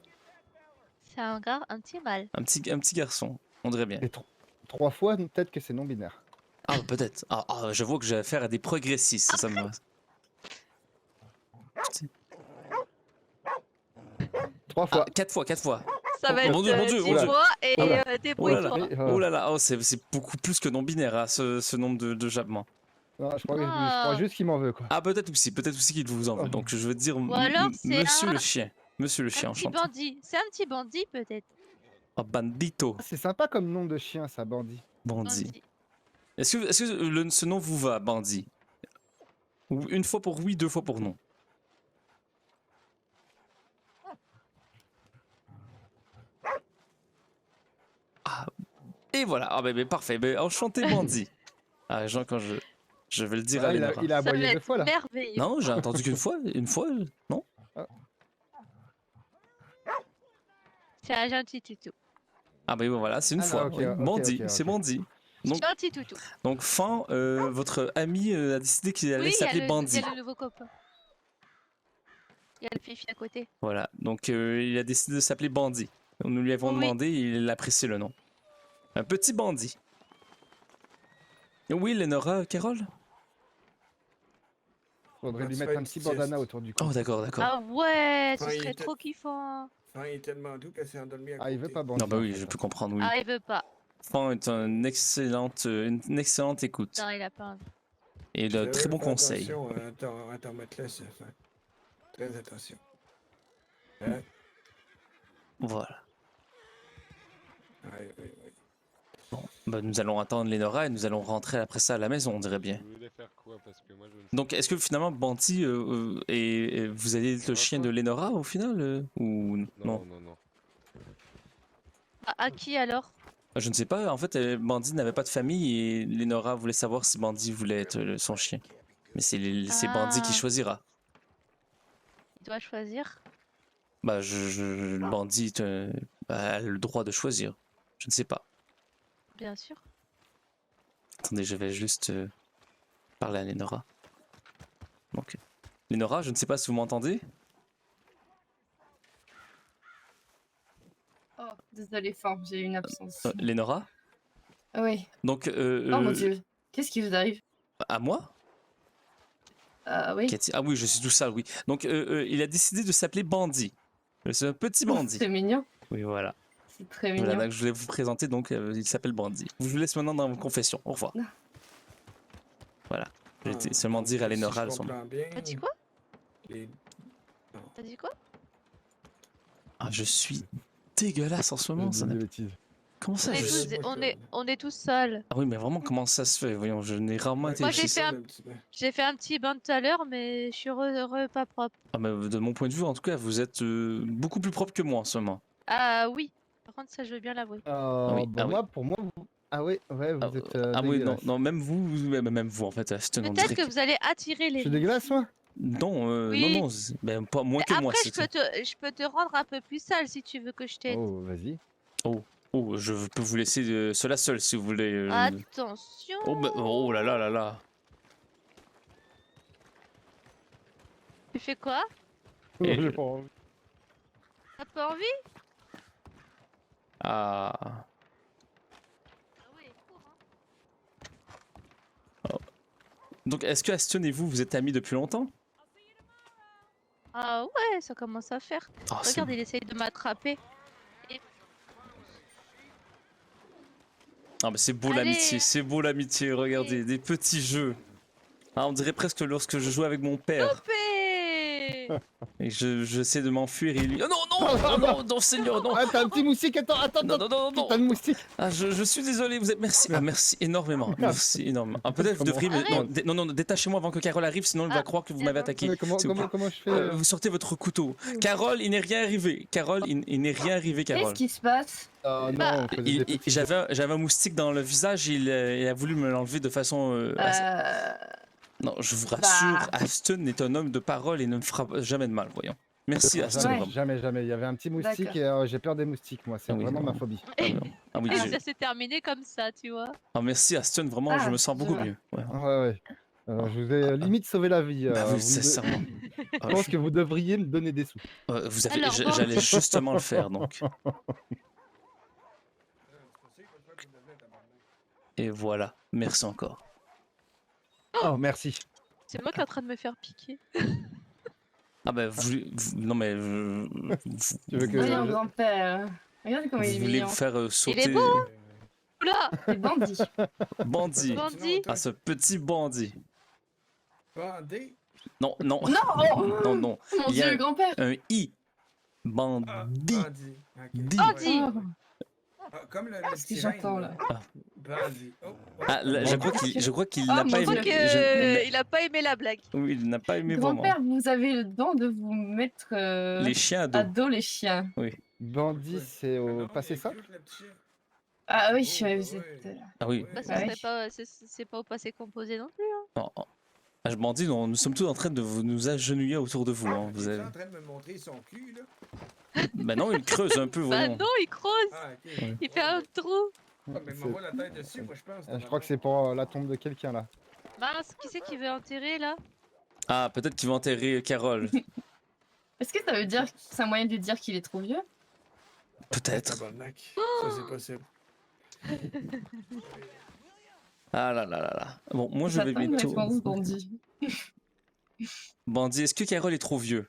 C'est un gars, un petit mâle. Un petit garçon, on dirait bien. Et 3 fois, peut-être que c'est non-binaire. Ah, peut-être. Je vois que j'ai affaire à des progressistes, ça me... 3 fois. 4 fois, 4 fois. Ça va être Mon Dieu, mon Dieu, mon Dieu. dis-moi et Oh là. Oh là là, débrouille-toi. oh là là, oh, c'est beaucoup plus que non-binaire, hein, ce nombre de jappements. Non, je crois juste qu'il m'en veut, quoi. Ah, peut-être aussi qu'il vous en veut. Donc je veux dire, Ou alors c'est monsieur le chien. Monsieur le chien, un petit enchanté. bandit. C'est un petit bandit, peut-être. Oh, bandito. Ah, c'est sympa comme nom de chien, ça, bandit. Bandit. Bandit. Est-ce que ce nom vous va, bandit? Ou une fois pour oui, 2 fois pour non? Ah, et voilà. Ah, ben parfait. Ben, enchanté, bandit. Ah, Jean, quand je vais le dire à Ah, Lénora. il a Ça va aboyé 2 être fois, là. merveilleux. Non, j'ai entendu qu'une fois. Une fois, non? C'est un gentil toutou. Ah, ben voilà, c'est une Ah, non, fois. ok, Oui, ok, bandit, ok, c'est ok. bandit. Donc, Gentil toutou. donc Fan, votre ami a décidé qu'il allait Oui, il y a s'appeler Bandit. le nouveau copain. Il y a le fifi à côté. Voilà, donc il a décidé de s'appeler Bandit. Nous lui avons Oui. demandé et il apprécie le nom. Un petit bandit. Oui, Lénora, Carole? Faudrait lui se mettre fait un une petit sieste. bandana autour du cou. Oh, d'accord, d'accord. Ah ouais, ce Ouais, il serait était- trop kiffant. Enfin, il est tellement doux qu'elle s'est endormie à Ah, il veut côté. pas bandit. Non, bah en oui, fait. je peux comprendre, oui. Ah, il veut pas. Fan est une excellente écoute. Non, il a pas envie. Et Tu de devrais très bons faire conseils. attention à ton maîtresse, enfin. Très attention. Hein? Voilà. Ouais, ouais, ouais. Bah, nous allons attendre Lénora et nous allons rentrer après ça à la maison, on dirait bien. Vous voulez faire quoi? Parce que moi je ne sais Donc, est-ce que finalement, Bandit, vous allez être Ça le va, chien toi de Lénora au final ou pas. non? Non. À qui alors? Je ne sais pas. En fait, Bandit n'avait pas de famille et Lénora voulait savoir si Bandit voulait être son chien. Mais c'est Bandit qui Ah. choisira. Il doit choisir. Bah, le bandit a le droit de choisir. Je ne sais pas. Bien sûr. Attendez, je vais juste parler à Lénora. Donc, Lénora, je ne sais pas si vous m'entendez. Oh, désolé, fort, j'ai eu une absence. Lénora. Oui. Donc, Oh mon dieu, qu'est-ce qui vous arrive? à moi? Oui. Ah oui, je suis tout sale, oui. Donc, il a décidé de s'appeler Bandit. C'est un petit bandit. C'est mignon. Oui, voilà. C'est très Voilà, mignon. donc je voulais vous présenter, donc il s'appelle Bandit. Je vous laisse maintenant dans vos confessions. Au revoir. Non. Voilà. J'ai été seulement dire à Lénora si je son nom. comprends bien, T'as dit quoi? les- T'as dit quoi? Ah, je suis dégueulasse en ce moment. Ça Des n'a- bêtises. Comment ça On est je sais tous, pas que- on est tous sales. Ah oui, mais vraiment, comment ça se fait? Voyons, je n'ai rarement été Moi, chez j'ai fait J'ai fait un petit bain tout à l'heure, mais je suis pas propre. Ah, mais de mon point de vue, en tout cas, vous êtes beaucoup plus propre que moi en ce moment. Ah oui. Par contre, ça, je veux bien l'avouer. oui, Bah, ah oui. moi, pour moi, vous... Ah ouais, ouais, vous êtes Ah oui, non, dégueulasse. non, même vous en fait, Aston, on dirait Peut-être que vous allez attirer Je les suis dégueulasse, moi? Non, Oui. non, ben, pas moins que moi. Après, je peux te rendre un peu plus sale si tu veux que je t'aide. Oh, vas-y. Oh, je peux vous laisser cela seul si vous voulez. Attention. Oh là là là là. Tu fais quoi? Et- J'ai pas envie. T'as pas envie? Ah. Ah ouais, cours, hein. Donc, est-ce que Aston et vous êtes amis depuis longtemps? Ah ouais, ça commence à faire. Ah, c'est- Regarde, il essaye de m'attraper. Ah, mais c'est beau Allez. l'amitié, c'est beau l'amitié, regardez, des petits jeux. Ah, on dirait presque lorsque je jouais avec mon père. Coupé. Et j'essaie de m'enfuir et lui. Oh non, Seigneur, non! Ah, t'as un petit moustique, attends, Non. putain de moustique. Ah, je suis désolé, vous êtes. Merci. Ah, merci énormément. Merci énormément. Ah, peut-être vous devriez. Non, détachez-moi avant que Carole arrive, sinon elle va Ah, croire que vous m'avez d'accord. attaqué. Mais comment je fais Vous sortez votre couteau. Carole, il n'est rien arrivé. Carole, il n'est rien arrivé, Qu'est-ce Carole. qui se passe? Ah Bah, non, on faisait des petits- J'avais un moustique dans le visage, il a voulu me l'enlever de façon. Non, je vous rassure, Aston est un homme de parole et ne me fera jamais de mal, voyons. Merci, Aston. Jamais, vraiment. jamais. Il y avait un petit moustique et j'ai peur des moustiques, moi. C'est Ah oui, vraiment ma non. phobie. Ah oui, Et ça s'est terminé comme ça, tu vois. ah, merci, Aston, vraiment, Ah, je me sens beaucoup je vois. mieux. Ouais. Ouais. Je vous ai limite sauvé la vie. Bah, vous me sincèrement. Je pense que vous devriez me donner des sous. Vous avez, Alors, bon. j'allais justement le faire, donc. Et voilà, merci encore. Oh, merci. C'est moi qui est en train de me faire piquer. Ah bah, non mais, Tu veux que Voyons, grand-père. Regarde comment il vous est voulez mignon. vous faire sauter beau, Oula. C'est bandit. bandit. Bandit. Ah, ce petit bandit. Bandit? Non. Non, oh, Non. mon Il y a dieu, grand-père. un I. Ah, Bandit. bandit. Ok. Bandit. Oh, Ah, comme le qu'est-ce que petit j'entends renne, là? Bandit. Oh, Ah, là, je crois qu'il Oh, n'a mon pas Je crois aimé. Dieu. qu'il a pas aimé la blague. Oui, il n'a pas aimé vraiment. Grand-père, vous avez le don de vous mettre Les chiens à dos. à dos les chiens. Bandit, c'est au non, passé il est simple? cute, le petit chien. Ah oui, Oh, vous êtes... Ah oui. Bah, Ouais. c'est pas au passé composé non plus. Non. Ah, je bandit, nous sommes tous en train de nous agenouiller autour de vous. Hein. Vous Il est avez... en train de me montrer son cul, là. Ben non, il creuse un peu, Bah voyons. non, il creuse. Ah, ok. Il fait un trou. Ah, mais m'envoie la tête dessus, moi, je pense. Je crois que c'est pour la tombe de quelqu'un là. Mince, qui c'est qui veut enterrer là? Ah, peut-être qu'il va enterrer Carole. Est-ce que ça veut dire... C'est un moyen de lui dire qu'il est trop vieux? Peut-être. Tabarnak. Ça, c'est possible. Ah là là là là. Bon, moi je vais J'attends une bientôt. réponse, bandit. Bandit, est-ce que Carole est trop vieux?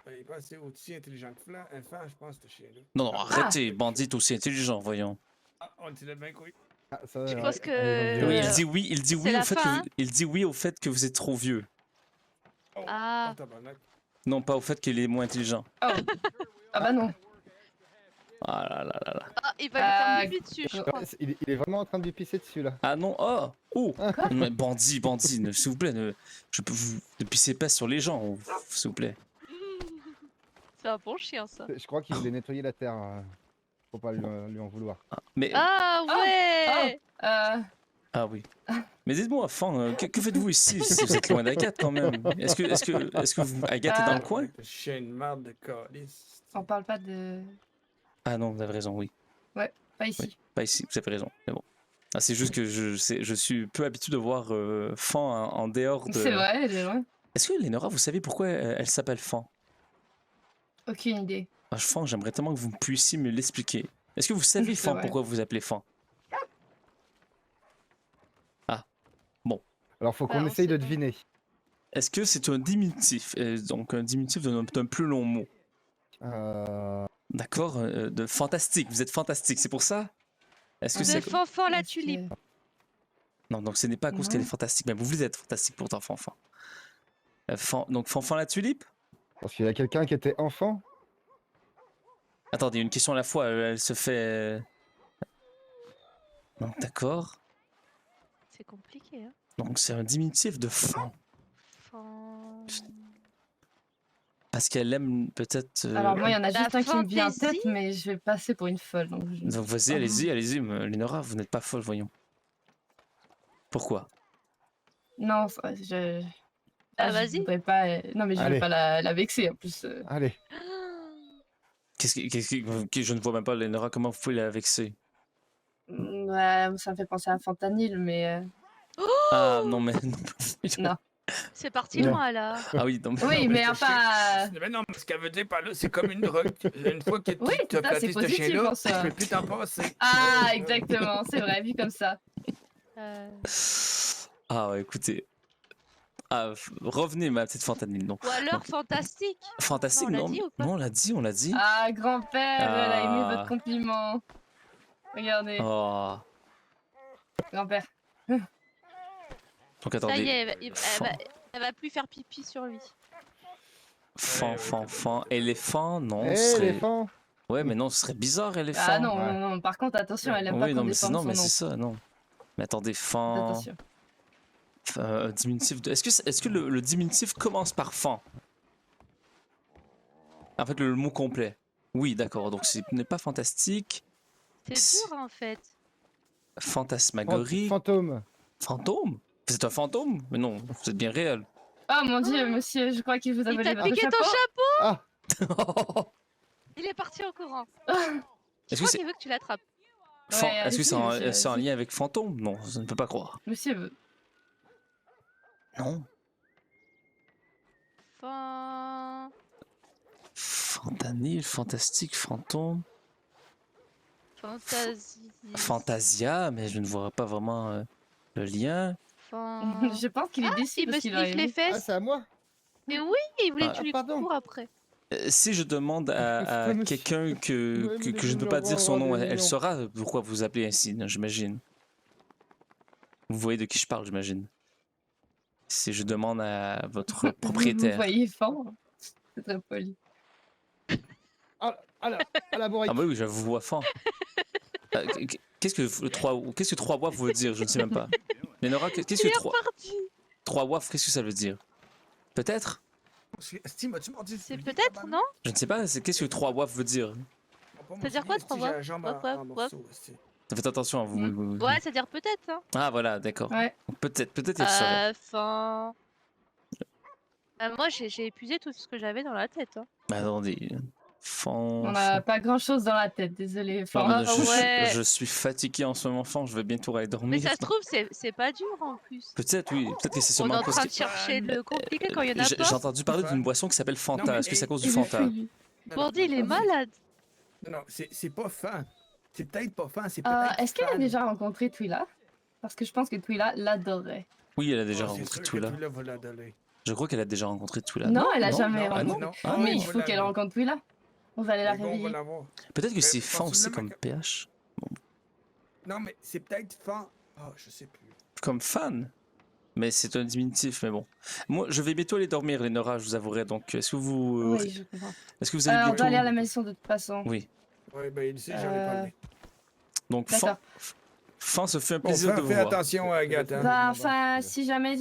Il est pas assez aussi intelligent que Flan. Enfant, je pense, ce chien-là. Non, arrêtez. Bandit est aussi intelligent, voyons. Ah, on dirait bien couille. Ah, ça, Je ouais. pense que- Allez, Oui, vas-y. il dit C'est oui la au fait fin, hein. il dit oui au fait que vous êtes trop vieux. Oh, Ah. oh, tabarnak. Non, pas au fait qu'il est moins intelligent. Oh. Ah bah non. Ah là là là là. Ah, il va lui faire pipi dessus, je Ouais, crois. il est vraiment en train de lui pisser dessus là. Ah non, oh Mais bandit, s'il vous plaît, je peux vous ne pissez pas sur les gens, s'il vous plaît. C'est un bon chien ça. Je crois qu'il voulait nettoyer la terre. Faut pas lui en vouloir. Mais Ah ouais. Ah oui. Mais dites-moi, Fan, que faites-vous ici si vous êtes loin d'Agathe quand même? Est-ce que Agathe est dans le coin? Chien de marde de calice. On parle pas de. Ah non, vous avez raison, oui. Pas ici. Pas ici, vous avez raison. Mais bon. Ah, c'est juste que je suis peu habitué de voir Fan en dehors de. C'est vrai, elle est loin. Est-ce que Lénora, vous savez pourquoi elle s'appelle Fan? Aucune idée. Ah, Fan, j'aimerais tellement que vous puissiez me l'expliquer. Est-ce que vous savez, C'est Fan, vrai. pourquoi vous appelez Fan? Alors, faut Ah, qu'on on essaye sait de pas. deviner. Est-ce que c'est un diminutif, donc un diminutif d'un plus long mot? D'accord, de fantastique. Vous êtes fantastique, c'est pour ça? Est-ce que De c'est... Fanfan la Est-ce que- tulipe. Non, donc ce n'est pas à cause qu'elle est Non. fantastique, mais vous êtes fantastique pourtant, Fanfan. Donc Fanfan la tulipe? Parce qu'il y a quelqu'un qui était enfant. Attendez, une question à la fois, elle se fait... Donc d'accord, C'est compliqué, hein. donc c'est un diminutif de Fan. Fan... Parce qu'elle aime peut-être... Alors, moi, il y en a La juste un qui me vient en fantaisie. tête, mais je vais passer pour une folle. Donc Donc vas-y, Ah. allez-y, Lénora, vous n'êtes pas folle, voyons. Pourquoi? Non, Ah, je vas-y. voudrais pas. Non, mais je Allez. veux pas la vexer en plus. Allez. Je ne vois même pas, Lénora, comment vous pouvez la vexer? Ouais, ça me fait penser à Fantanil, mais. Ah non, mais... Non. C'est parti Ouais. loin, là. Ah oui, non, mais... Oui, mais enfin. Mais non, mais ce qu'elle veut dire par là, c'est comme une drogue. Une fois que Oui, tu as ça, flatté c'est ce positif chien-là, en soi. tu peux plus t'en passer. Ah, exactement, c'est vrai, vu comme ça. Ah ouais, écoutez... Ah, revenez, ma petite Fantanille, non. Ou alors fantastique. Fantastique, Non, on l'a non? dit ou pas? Non, on l'a dit. Ah, grand-père, elle a aimé Ah. votre compliment. Regardez, Oh. grand-père. Donc Ça attendez. y est, Fan, elle va plus faire pipi sur lui. fan. Éléphant, non, Eh, ce serait... l'éléphant. Ouais, mais non, ce serait bizarre, éléphant. Ah non, Ouais. non, par contre, attention, elle aime pas Oui, qu'on non, mais c'est déforme son nom. ça, non. Mais attendez, fan... Attention. Un diminutif de... Est-ce que le diminutif commence par fan? En fait, le mot complet. Oui, d'accord, donc ce n'est pas fantastique. C'est dur, en fait. Fantasmagorie. Fantôme. Fantôme? Vous êtes un fantôme? Mais non, vous êtes bien réel. Oh mon dieu, monsieur, je crois qu'il vous a Il volé t'a votre piqué ton chapeau. chapeau. Ah, Il est parti en courant. Ah, Je Est-ce que crois c'est qu'il veut que tu l'attrapes. Fan- Ouais, Est-ce que c'est allez-y, c'est en allez-y. lien avec fantôme? Non, je ne peux pas croire. monsieur, Non. Fan... Fantanil, fantastique, fantôme. Fantasie... Fantasia, mais je ne vois pas vraiment le lien. Fan... je pense qu'il est déçu Il me parce qu'il aurait sniffe les aimé. ah fesses. c'est à moi. Mais oui, il voulait Ah, que tu lui pardon. cours après. Si je demande à Monsieur- quelqu'un Ouais, que mais je ne peux je pas veux dire son avoir nom, des elle noms. saura pourquoi vous appelez ainsi, j'imagine. Vous voyez de qui je parle, j'imagine. Si je demande à votre Vous propriétaire. voyez fort. C'est très poli. À la bourrique. Ah bah oui, je vous vois fort. Qu'est-ce que trois waf veut dire? Je ne sais même pas. Lénora, qu'est-ce Il que est reparti. trois waf, qu'est-ce que ça veut dire? Peut-être? Steve, as-tu mordu C'est peut-être, non? Je ne sais pas, qu'est-ce que trois waf veut dire? C'est-à-dire quoi, trois waf? Waf. Faites attention à vous. Ouais, c'est-à-dire peut-être, hein. Ah voilà, d'accord. Ouais. Peut-être elle saurait. Fan... moi, j'ai épuisé tout ce que j'avais dans la tête, hein. Bah, attendez. On n'a pas grand chose dans la tête, désolé. Non, Fan. mais ouais. je suis fatigué en ce moment, Fan, je vais bientôt aller dormir. Mais ça se trouve, c'est pas dur, en plus. Peut-être, oui. Peut-être que c'est On est seulement en à cause train de que... chercher le compliqué quand il y en a J'ai pas. entendu parler d'une boisson qui s'appelle Fanta. Non, mais- Est-ce que c'est à cause du Il est Fanta? fou, lui. Bordy, il est malade. Non, c'est pas fan. C'est peut-être pas fan, c'est peut-être. Est-ce qu'elle a fan. déjà rencontré Twila? Parce que je pense que Twila l'adorait. Oui, elle a déjà Ah, c'est rencontré sûr que Twila. Twila va l'adorer. Je crois qu'elle a déjà rencontré Twila. Non, elle a jamais Ah non? rencontré. Ah Mais oui, il faut qu'elle rencontre Twila. On va aller la Mais bon, on va réveiller. l'avoir. Peut-être que Mais c'est Fan aussi possiblement comme PH. Non, mais c'est peut-être fan. Ah, je sais plus. Comme fan. Mais c'est un diminutif, mais bon. Moi, je vais bientôt aller dormir, Lénora, je vous avouerai. Donc, est-ce que vous... Oui, je comprends. Est-ce que vous allez On bientôt... va aller à la maison de toute façon. Oui. Ouais, ben il sait, j'en ai Euh, parlé. Donc, D'accord. Fan se fait un Bon, plaisir de vous fais voir. attention à Agathe. hein. Bah, enfin, si jamais,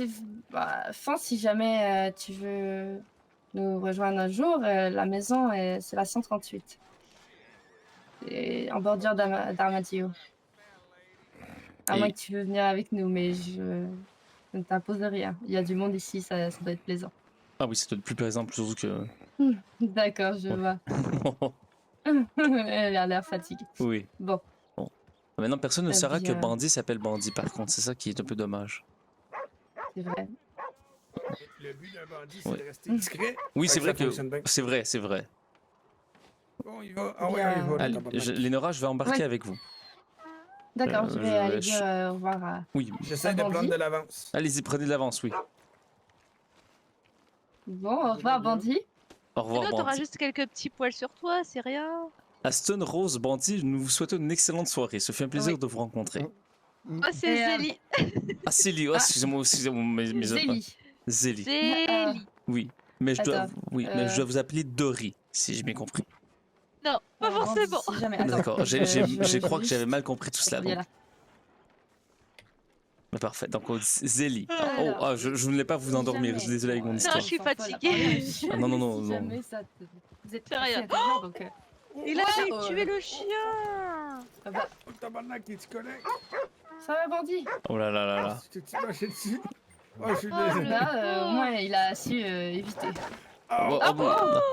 Fan, si jamais tu veux nous rejoindre un jour, la maison, c'est la 138. Et en bordure d'Armadillo. À moins Et- que tu veux venir avec nous, mais je ne t'impose rien. Il y a du monde ici, ça doit être plaisant. Ah oui, c'est peut-être plus plaisant, surtout que... D'accord, je Ouais. vois. Elle a l'air fatiguée. Oui. Bon, Maintenant, personne ne Eh saura que bien. Bandit s'appelle Bandit, par contre. C'est ça qui est un peu dommage. c'est vrai. Le but d'un bandit, c'est Ouais. de rester discret. Oui, Fait c'est que vrai ça que... fonctionne bien. C'est vrai, c'est vrai. Bon, il va. Ah ouais, Bien. on y va. Allez, tabarnak. Lénora, je vais embarquer Ouais. avec vous. D'accord, je vais je aller vais- dire au revoir à Oui, J'essaie de Bandit. prendre de l'avance. allez-y, prenez de l'avance, oui. Bon, au revoir, Bandit. Au Mais revoir, non, t'auras Bandit. juste quelques petits poils sur toi, c'est rien. Aston, Rose, Bandit, nous vous souhaitons une excellente soirée. Ce fait un plaisir Oui. de vous rencontrer. Oh, c'est Et, Zélie. Ah, Célie, oh, Ah. excusez-moi, mes Zélie. Zélie. Zélie. Oui, mais je dois, Attends, mais je dois vous appeler Dory, si j'ai bien compris. Non, pas Bandit, forcément. si jamais. Attends, D'accord, je crois que juste- j'avais mal compris tout cela. Viens Donc. là. Mais parfait, donc Zélie. Alors, Oh, je ne voulais pas vous si endormir, jamais- je suis désolé avec mon Non, histoire. je suis on s'en fout, fatiguée. là, Ah, non, non, non, Si non. jamais ça te... Vous êtes C'est rien. assez intelligent, donc... Il a failli Oh, tuer le chien. ah bah, Oh, tabarnak, t'es-tu correct? ça va, Bandit? Oh là là là là. T'es-tu lâché dessus? Oh, je suis Oh, désolé. le Là, au pauvre. moins, il a su éviter. Oh, oh, bon.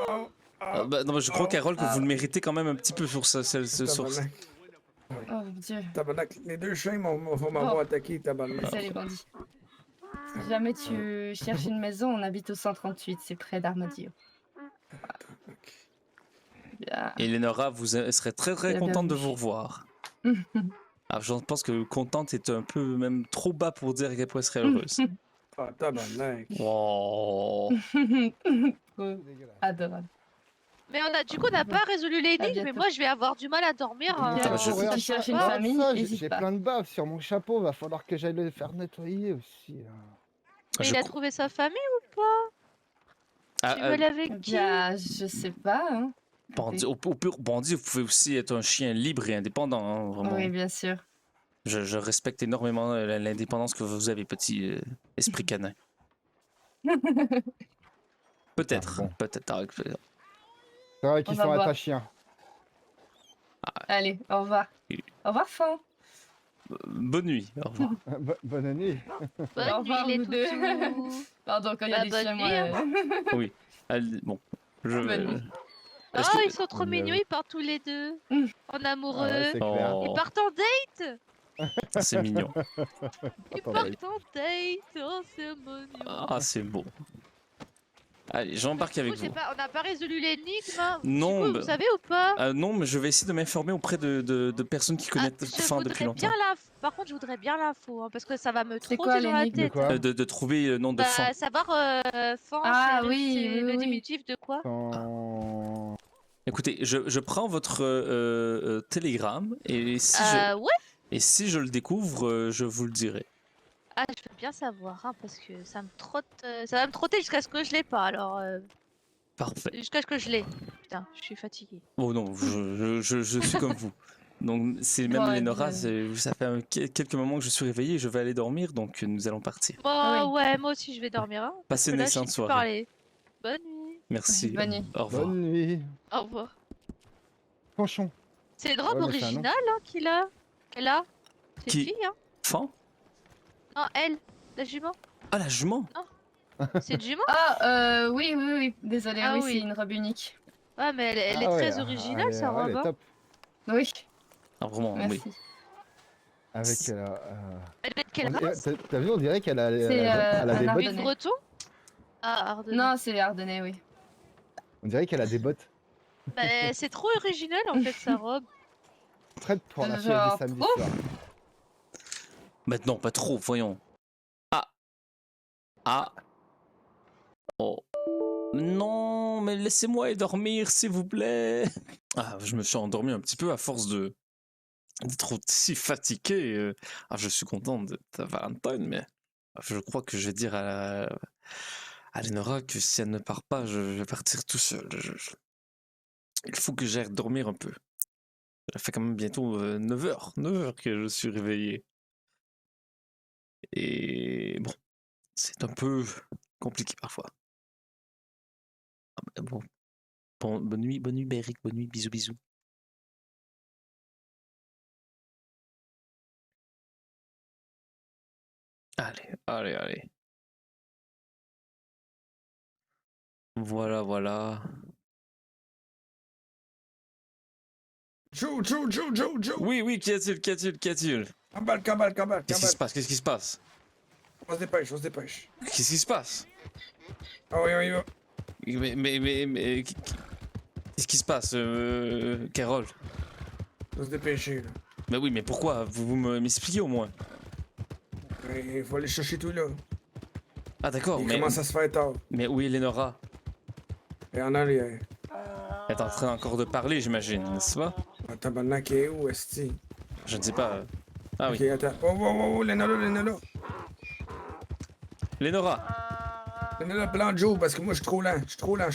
Oh, Ah, bah, non, mais je crois, Carole, que Ah. vous le méritez quand même un petit peu sur ce source. tabarnak. Oh, mon Dieu. Tabarnak, les deux chiens vont m'avoir attaqué, tabarnak. Salut, Bandit. Si jamais tu cherches une maison, on habite au 138, c'est près d'Armadillo. Bien. Et Lénora, vous serez très très La contente de bienvenue. vous revoir. Ah, je pense que contente est un peu même trop bas pour dire à quel point elle serait heureuse. Ah, tabarnak. Oh. Trop adorable. Mais du coup, on n'a pas résolu l'énigme, mais bientôt. moi, je vais avoir du mal à dormir. Attends, Si je- tu cherches une Ah, famille, ça, n'hésite j'ai pas. plein de baves sur mon chapeau, va falloir que j'aille le faire nettoyer aussi. Là. Mais Je il a crois- trouvé sa famille ou pas? Ah, Tu veux aller avec qui? Bien, je sais pas. Hein. Bandit, au pire, Bandit, vous pouvez aussi être un chien libre et indépendant. Hein, vraiment. Oui, bien sûr. Je respecte énormément l'indépendance que vous avez, petit esprit canin. Peut-être, Ah, bon. peut-être. Ah, peut-être. C'est vrai qu'ils On va sont voir. attachants. Allez, au revoir. Oui. Au revoir, Fan. Bonne nuit. Au revoir. Bonne nuit. Bonne Au revoir, nuit, les vous deux. toutous. Pardon, quand il y a Bah, des bonne chiens, nuit, moi... hein. Oui. Allez, bon. Je vais. Bonne nuit. Oh, Est-ce que- ils sont trop Bonne mignons, nuit. ils partent tous les deux. Mm. En amoureux. Ah ouais, c'est clair. Oh, Ils partent en date. c'est mignon. Ils Attends, partent en date. Oh, c'est mignon. Ah, c'est beau. Allez, j'embarque Du coup, avec vous. on n'a pas résolu l'énigme. Non, Du coup, bah- vous savez ou pas? Non, mais je vais essayer de m'informer auprès de personnes qui connaissent je Fan depuis voudrais longtemps. bien Par contre, je voudrais bien l'info, hein, parce que ça va me C'est trotter quoi dans la l'énigme? De tête. quoi De trouver le nom de Fan. Bah, savoir Fan, Ah c'est oui, c'est oui, le oui. diminutif de quoi? Sans- Écoutez, je prends votre télégramme et Ouais. et si je le découvre, je vous le dirai. Ah, je veux bien savoir, hein, parce que ça me trotte. Ça va me trotter jusqu'à ce que je l'ai pas, alors. Parfait. Jusqu'à ce que je l'ai. Putain, je suis fatiguée. Oh non, je suis comme vous. Donc, c'est même Ouais, Lénora, je- ça fait quelques moments que je suis réveillé, je vais aller dormir, donc nous allons partir. Bon, Ah oui. ouais, moi aussi je vais dormir. Hein, parce Passez que une là, je sais excellente plus soirée. parler. Bonne nuit. Merci. Bonne nuit. Au revoir. Bonne nuit. Au revoir. Canchon. C'est une robe Ouais, mais c'est un nom. originale hein, qu'elle a. C'est Qui une fille, hein. Fan Non, elle, la jument. Ah, la jument. C'est une jument? Ah, oui, oui, oui. Désolé, Ah oui, oui. c'est une robe unique. Ouais, mais elle est Ah ouais, très originale, elle est- sa ouais, elle robe. est hein. top. Oui, Ah, vraiment, merci. oui. Avec. Elle est de quelle race? T'as vu, on dirait qu'elle a, C'est, elle a un des bottes. Ardennais. Une breton? Ah, Ardennais. Non, c'est Ardennais, oui. On dirait qu'elle a des bottes. Bah, c'est trop original en fait sa robe. Prête pour la fièvre Genre, du samedi trop. soir. Maintenant, pas trop, voyons. Ah. Ah. Oh. Non, mais laissez-moi y dormir, s'il vous plaît. Ah, je me suis endormi un petit peu à force d'être si fatigué. Ah, je suis content de ta Valentine, mais je crois que je vais dire à Lénora que si elle ne part pas, je vais partir tout seul. Il faut que j'aille dormir un peu. Ça fait quand même bientôt 9h que je suis réveillé. Et bon, c'est un peu compliqué parfois. Ah, bah, bon. Bonne nuit, Béric, bonne nuit, bisous, bisous. Allez, allez. Voilà, voilà. Joe! Oui, oui, qu'y a-t-il, qu'y a-t-il, qu'y a-t-il? Cabal! Qu'est-ce qui se passe? Qu'est-ce qui se passe? On se dépêche, on se dépêche. Qu'est-ce qui se passe? Ah oui, on y va. Mais, qu'est-ce qui se passe, Carole? On se dépêcher, là. Mais oui, mais pourquoi? Vous m'expliquez au moins. Il faut aller chercher tout là. Ah d'accord, Il mais, commence à se faire tard. mais où est Lénora? Et en arrière. Elle est en train encore de parler, j'imagine, n'est-ce pas? Un tabarnak est où, esti? Je ne sais pas. Ah Ok, oui. attends. Oh, Lénola. Lénora, Lénola, plan Joe, parce que moi, je suis trop lent. Je suis trop lent.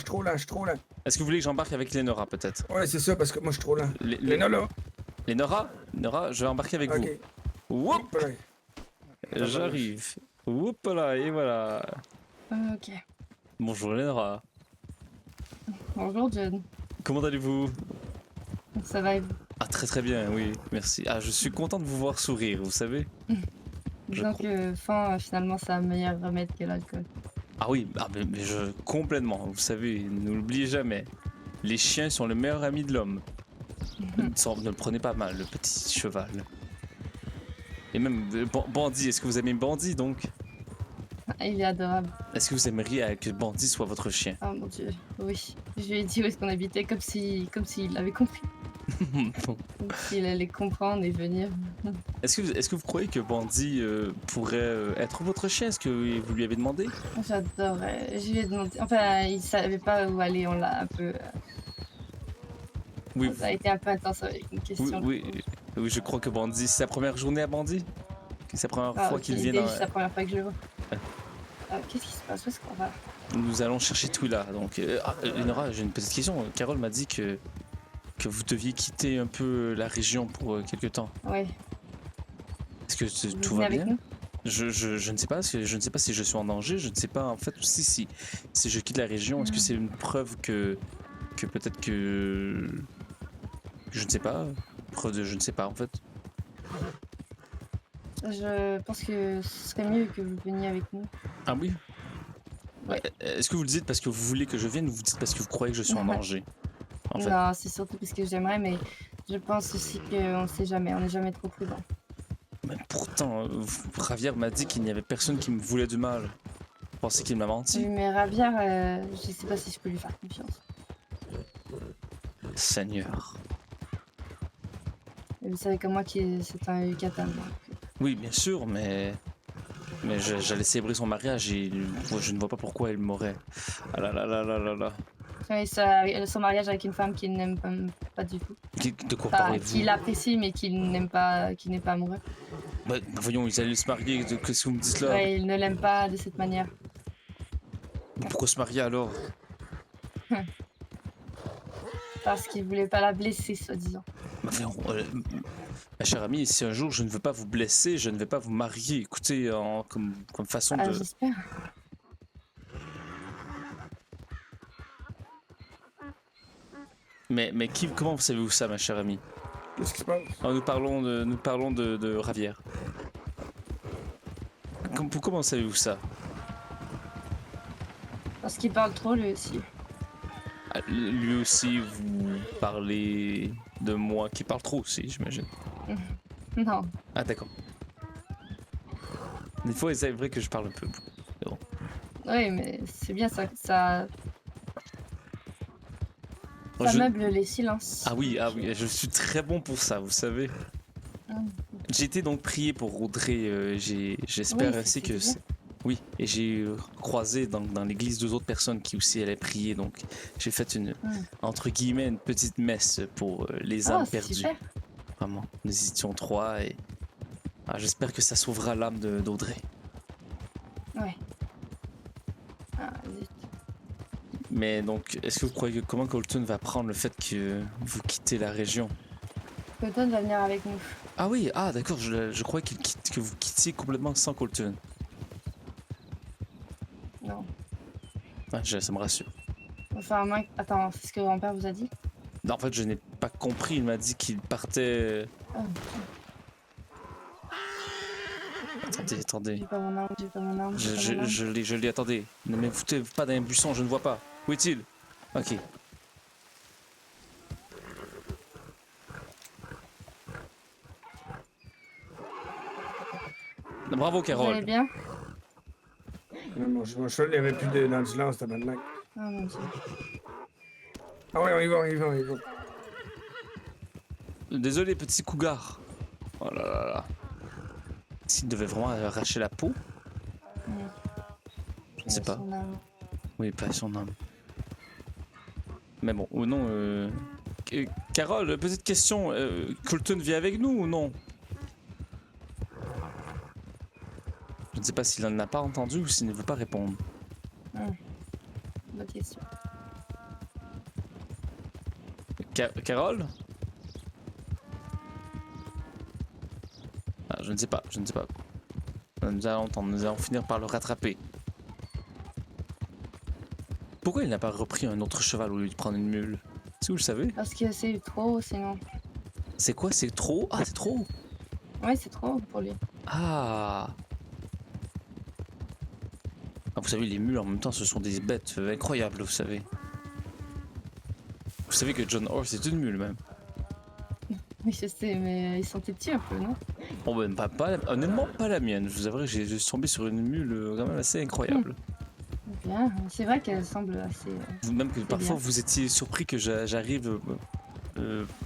est-ce que vous voulez que j'embarque avec Lénora, peut-être? Ouais, c'est ça, parce que moi, je suis trop lent. Lénola. Lénora, je vais embarquer avec Ok. vous. Whoop, Ouais. j'arrive. Whoop là, et voilà. Ok. Bonjour Lénora. Bonjour, John. Comment allez-vous? Ça va et vous? Ah très très bien, oui, merci. Ah, je suis content de vous voir sourire, vous savez. Disons que faim, finalement, c'est un meilleur remède que l'alcool. Ah oui, mais complètement, vous savez, ne l'oubliez jamais. Les chiens sont le meilleur ami de l'homme. Ne le prenez pas mal, le petit cheval. Et même, Bandit, est-ce que vous aimez Bandit donc? Il est adorable. Est-ce que vous aimeriez que Bandit soit votre chien? Oh mon dieu, oui. Je lui ai dit où est-ce qu'on habitait, comme s'il avait compris. Comme s'il allait comprendre et venir. Est-ce que vous croyez que Bandit pourrait être votre chien? Est-ce que vous lui avez demandé? J'adorais. Je lui ai demandé. Enfin, il savait pas où aller, on l'a un peu. Oui, Ça a été un peu intense avec une question. oui, je crois que Bandit, c'est sa première journée à Bandit? C'est sa première Ah, fois ok, qu'il vient c'est la première fois que je le vois. Qu'est-ce qui se passe? Où est-ce qu'on va? Nous allons chercher Twila. Donc, Lénora, j'ai une petite question. Carole m'a dit que vous deviez quitter un peu la région pour quelque temps. Ouais. Est-ce que Vous tout venez va avec bien? nous? Je ne sais pas, je ne sais pas si je suis en danger. Je ne sais pas en fait aussi si je quitte la région. Est-ce que c'est une preuve que peut-être que je ne sais pas. Preuve de je ne sais pas en fait. Je pense que ce serait mieux que vous veniez avec nous. Ah oui? Ouais. Est-ce que vous le dites parce que vous voulez que je vienne ou vous dites parce que vous croyez que je suis en danger? En fait. Non, c'est surtout parce que j'aimerais, mais je pense aussi qu'on ne sait jamais, on n'est jamais trop prudent. Mais pourtant, Javier m'a dit qu'il n'y avait personne qui me voulait du mal. Vous pensez qu'il m'a menti? Oui, mais Ravière, je sais pas si je peux lui faire confiance. Seigneur. Et vous savez comme moi que c'est un Yucatan. Oui, bien sûr, mais j'allais célébrer son mariage et je ne vois pas pourquoi elle m'aurait. Ah là là là là là là. Son mariage avec une femme qu'il n'aime pas du tout. De quoi Enfin, parlez-vous? qu'il apprécie mais qu'il n'aime pas, qui n'est pas amoureux. Bah, voyons, ils allaient se marier, qu'est-ce que vous me dites là? Ouais, il ne l'aime pas de cette manière. Pourquoi se marier alors? Parce qu'il voulait pas la blesser, soi-disant. Bah, voyons, ma chère amie, si un jour je ne veux pas vous blesser, je ne vais pas vous marier. Écoutez, comme façon Ah, de... j'espère. Mais comment vous savez-vous ça, ma chère amie? Qu'est-ce qui se passe? Alors, nous parlons de Ravière. Comment savez-vous ça? Parce qu'il parle trop, lui aussi. Ah, lui aussi, vous parlez de moi qui parle trop aussi, j'imagine. Non. Ah, d'accord. Des fois, c'est vrai que je parle un peu. Oui, mais c'est bien ça. Ça Je- meuble les silences. Ah oui, je suis très bon pour ça, vous savez. J'ai été donc prié pour Audrey, j'espère Oui, ainsi c'est que... bien. Oui, et j'ai croisé dans l'église deux autres personnes qui aussi allaient prier, donc j'ai fait entre guillemets, une petite messe pour les âmes Oh, c'est perdues. super. Vraiment, nous étions trois et j'espère que ça sauvera l'âme d'Audrey. Ouais. Ah, zut. Mais donc, est-ce que vous croyez que comment Colton va prendre le fait que vous quittez la région? Colton va venir avec nous. Ah oui, d'accord, je croyais que vous quittiez complètement sans Colton. Non. Ah, ça me rassure. Enfin, moi... Attends, c'est ce que grand-père vous a dit? Non, en fait, je n'ai pas compris, il m'a dit qu'il partait... Oh. Attendez, attendez. J'ai pas mon arme, j'ai pas mon arme. j'ai pas mon arme. Je l'ai, attendez. Ne me foutez pas dans un buisson, je ne vois pas. Où est-il? Ok. Bravo, Vous Carole. allez bien? Non, mon cheval, il n'y avait plus d'endurance, tabarnak. Oh mon dieu. Ah ouais, on y va, on y va, on y va. Désolé, petit cougar. Oh là là là. S'il devait vraiment arracher la peau, je ne sais pas. Son arme. Oui, pas son âme. Mais bon, ou non. Carole, petite question. Colton vit avec nous ou non? Je ne sais pas s'il n'en a pas entendu ou s'il ne veut pas répondre. Bonne question. Carole? Ah, je ne sais pas, je ne sais pas. Nous allons entendre, nous allons finir par le rattraper. Pourquoi il n'a pas repris un autre cheval au lieu de prendre une mule? Si vous le savez. Parce que c'est trop, sinon. C'est quoi? C'est trop? Ah, c'est trop! Ouais, c'est trop pour lui. Ah! Ah, vous savez, les mules en même temps, ce sont des bêtes incroyables, vous savez. Vous savez que John Horse est une mule même. Oui, je sais, mais ils sont petits un peu, non? Bon, ben, honnêtement, pas la mienne. Je vous avouerai que je suis tombé sur une mule quand même assez incroyable. Bien, c'est vrai qu'elle semble assez. Même que parfois bien. vous étiez surpris que j'arrive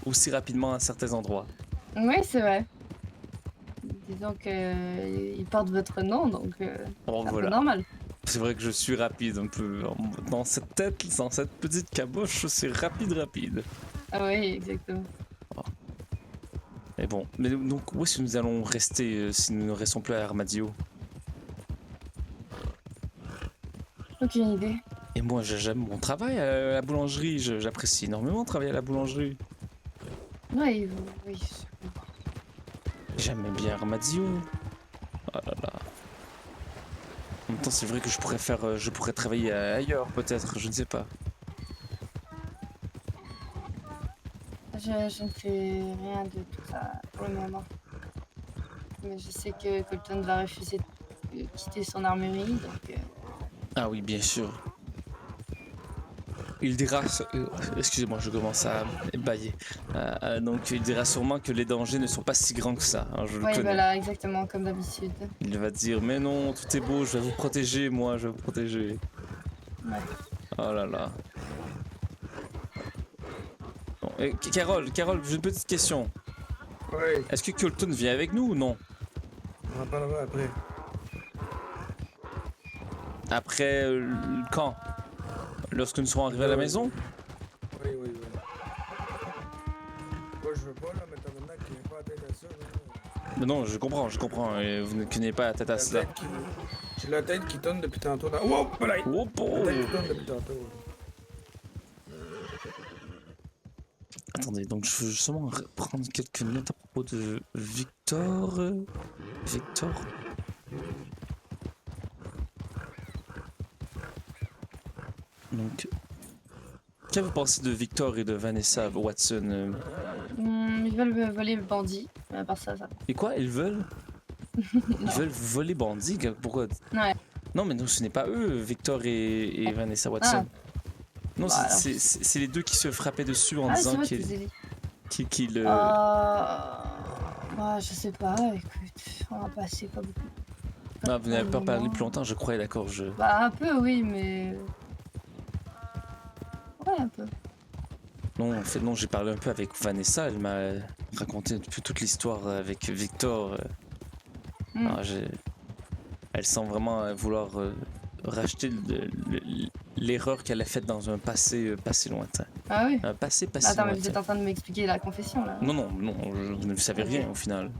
aussi rapidement à certains endroits. Oui, c'est vrai. Disons qu'ils portent votre nom, donc Bon, c'est un peu voilà. normal. C'est vrai que je suis rapide un peu. Dans cette tête, dans cette petite caboche, c'est rapide. Ah oui, exactement. Mais bon, mais donc où est-ce que nous allons rester si nous ne restons plus à Armadillo? Aucune idée. Et moi, j'aime mon travail à la boulangerie. J'apprécie énormément travailler à la boulangerie. Oui, oui. J'aime bien Armadillo. Oh là là. En même temps, c'est vrai que je pourrais travailler ailleurs, peut-être, je ne sais pas. Je ne fais rien de tout ça pour le moment. Mais je sais que Colton va refuser de quitter son armurerie, donc. Ah oui, bien sûr. Il dira... excusez-moi, je commence à bailler. Donc, il dira sûrement que les dangers ne sont pas si grands que ça. Hein, je le Oui, connais. voilà, exactement, comme d'habitude. Il va dire, mais non, tout est beau, je vais vous protéger, moi, je vais vous protéger. Ouais. Oh là là. Bon, Carole, j'ai une petite question. Oui, Est-ce que Colton vient avec nous ou non? on en parlera après. Après, quand? Lorsque nous serons arrivés à la maison? Oui. Moi, je veux pas, là, mais t'as maintenant qu'il n'est pas à tête à ça, là. Mais non, je comprends, et vous ne tenez pas la tête à cela. J'ai la tête qui tourne depuis tantôt. Oh, voilà! Oh, La tête qui tourne depuis tantôt. Attendez, donc je veux justement prendre quelques notes à propos de Victor. Victor. Donc, qu'avez-vous pensé de Victor et de Vanessa Watson? Ils veulent voler le bandit, mais à part ça, ça. Et quoi, ils veulent? Ils veulent voler bandit? Pourquoi? Ouais. Non, mais non, ce n'est pas eux, Victor et Vanessa Watson. Non, Bah, alors, c'est les deux qui se frappaient dessus en Ah, c'est disant vrai, qu'ils tu les as dit. qu'ils Bah, je sais pas, écoute, on va passer pas beaucoup. Ah, vous n'avez pas pour le parlé moment. plus longtemps, je croyais, d'accord. Bah, un peu, oui, mais. Ouais, un peu. Non, en fait, non, j'ai parlé un peu avec Vanessa, elle m'a raconté un peu toute l'histoire avec Victor. Alors, elle semble vraiment vouloir racheter l'erreur qu'elle a faite dans un passé lointain. Ah oui? Un passé Attends, mais vous lointain. êtes en train de m'expliquer la confession, là. Non, vous ne savez rien au final.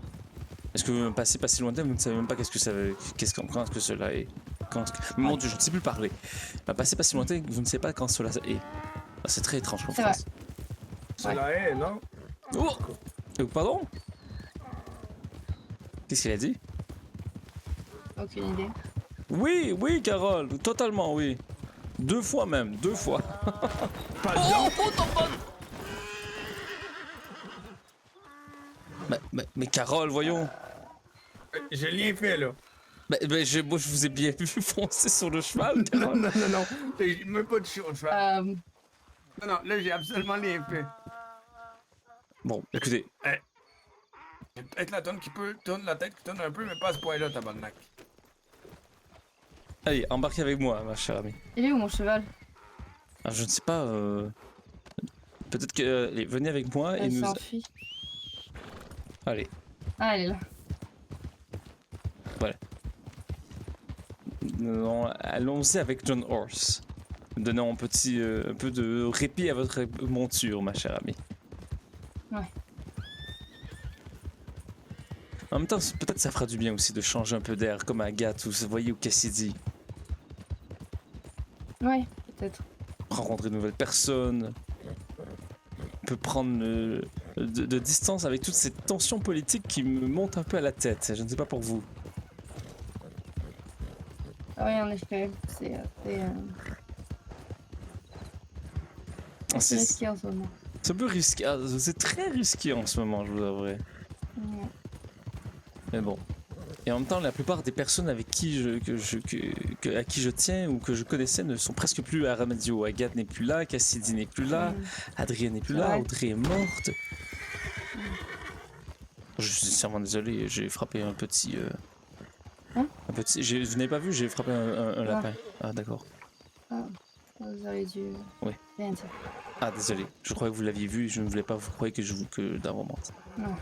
Est-ce que un passé lointain, vous ne savez même pas qu'est-ce que ça veut, quand est-ce que cela est? Mon Dieu, je ne sais plus parler. Un passé lointain, vous ne savez pas quand cela est. Ah, c'est très étrange comme C'est phrase. C'est la haie, non? Oh! Pardon? Qu'est-ce qu'il a dit? Aucune idée. Oui, Carole, totalement, oui. 2 fois même, 2 fois. Mais Carole, voyons. Je l'ai fait, là. Moi, je vous ai bien vu foncer sur le cheval, Non, Carole. non, non, non. J'ai même pas touché au cheval. Euh, Non, non, là, j'ai absolument rien fait. Bon, écoutez, J'ai peut-être la tonne qui peut tourner la tête qui tourne un peu, mais pas à ce point-là, tabarnak. allez, embarquez avec moi, ma chère amie. il est où mon cheval? Alors, je ne sais pas, peut-être que... allez, venez avec moi et Elle nous... s'enfuit. Allez, Ah, elle est là. allons-y avec John Horse. Donnons un peu de répit à votre monture, ma chère amie. Ouais. En même temps, peut-être ça fera du bien aussi de changer un peu d'air, comme Agathe ou vous voyez, ou Cassidy. Ouais, peut-être. Rencontrer de nouvelles personnes. On peut prendre de distance avec toute cette tension politique qui me monte un peu à la tête. Je ne sais pas pour vous. Ah oui, en effet. C'est assez risqué en ce moment. C'est un peu risqué. Ah, c'est très risqué en ce moment, je vous avouerai. Ouais. Mais bon. Et en même temps, la plupart des personnes avec qui à qui je tiens ou que je connaissais ne sont presque plus à Ramadio. Agathe n'est plus là, Cassidy n'est plus là, Adrien n'est plus là, Ouais. Audrey est morte. Je suis sincèrement désolé, j'ai frappé un petit... Hein? Un petit... Vous n'avez pas vu, j'ai frappé un lapin. Ah d'accord. Ah, vous auriez dû Oui. rien dire. Ah désolé, je croyais que vous l'aviez vu, je ne voulais pas vous croire que d'avoir menti. Non.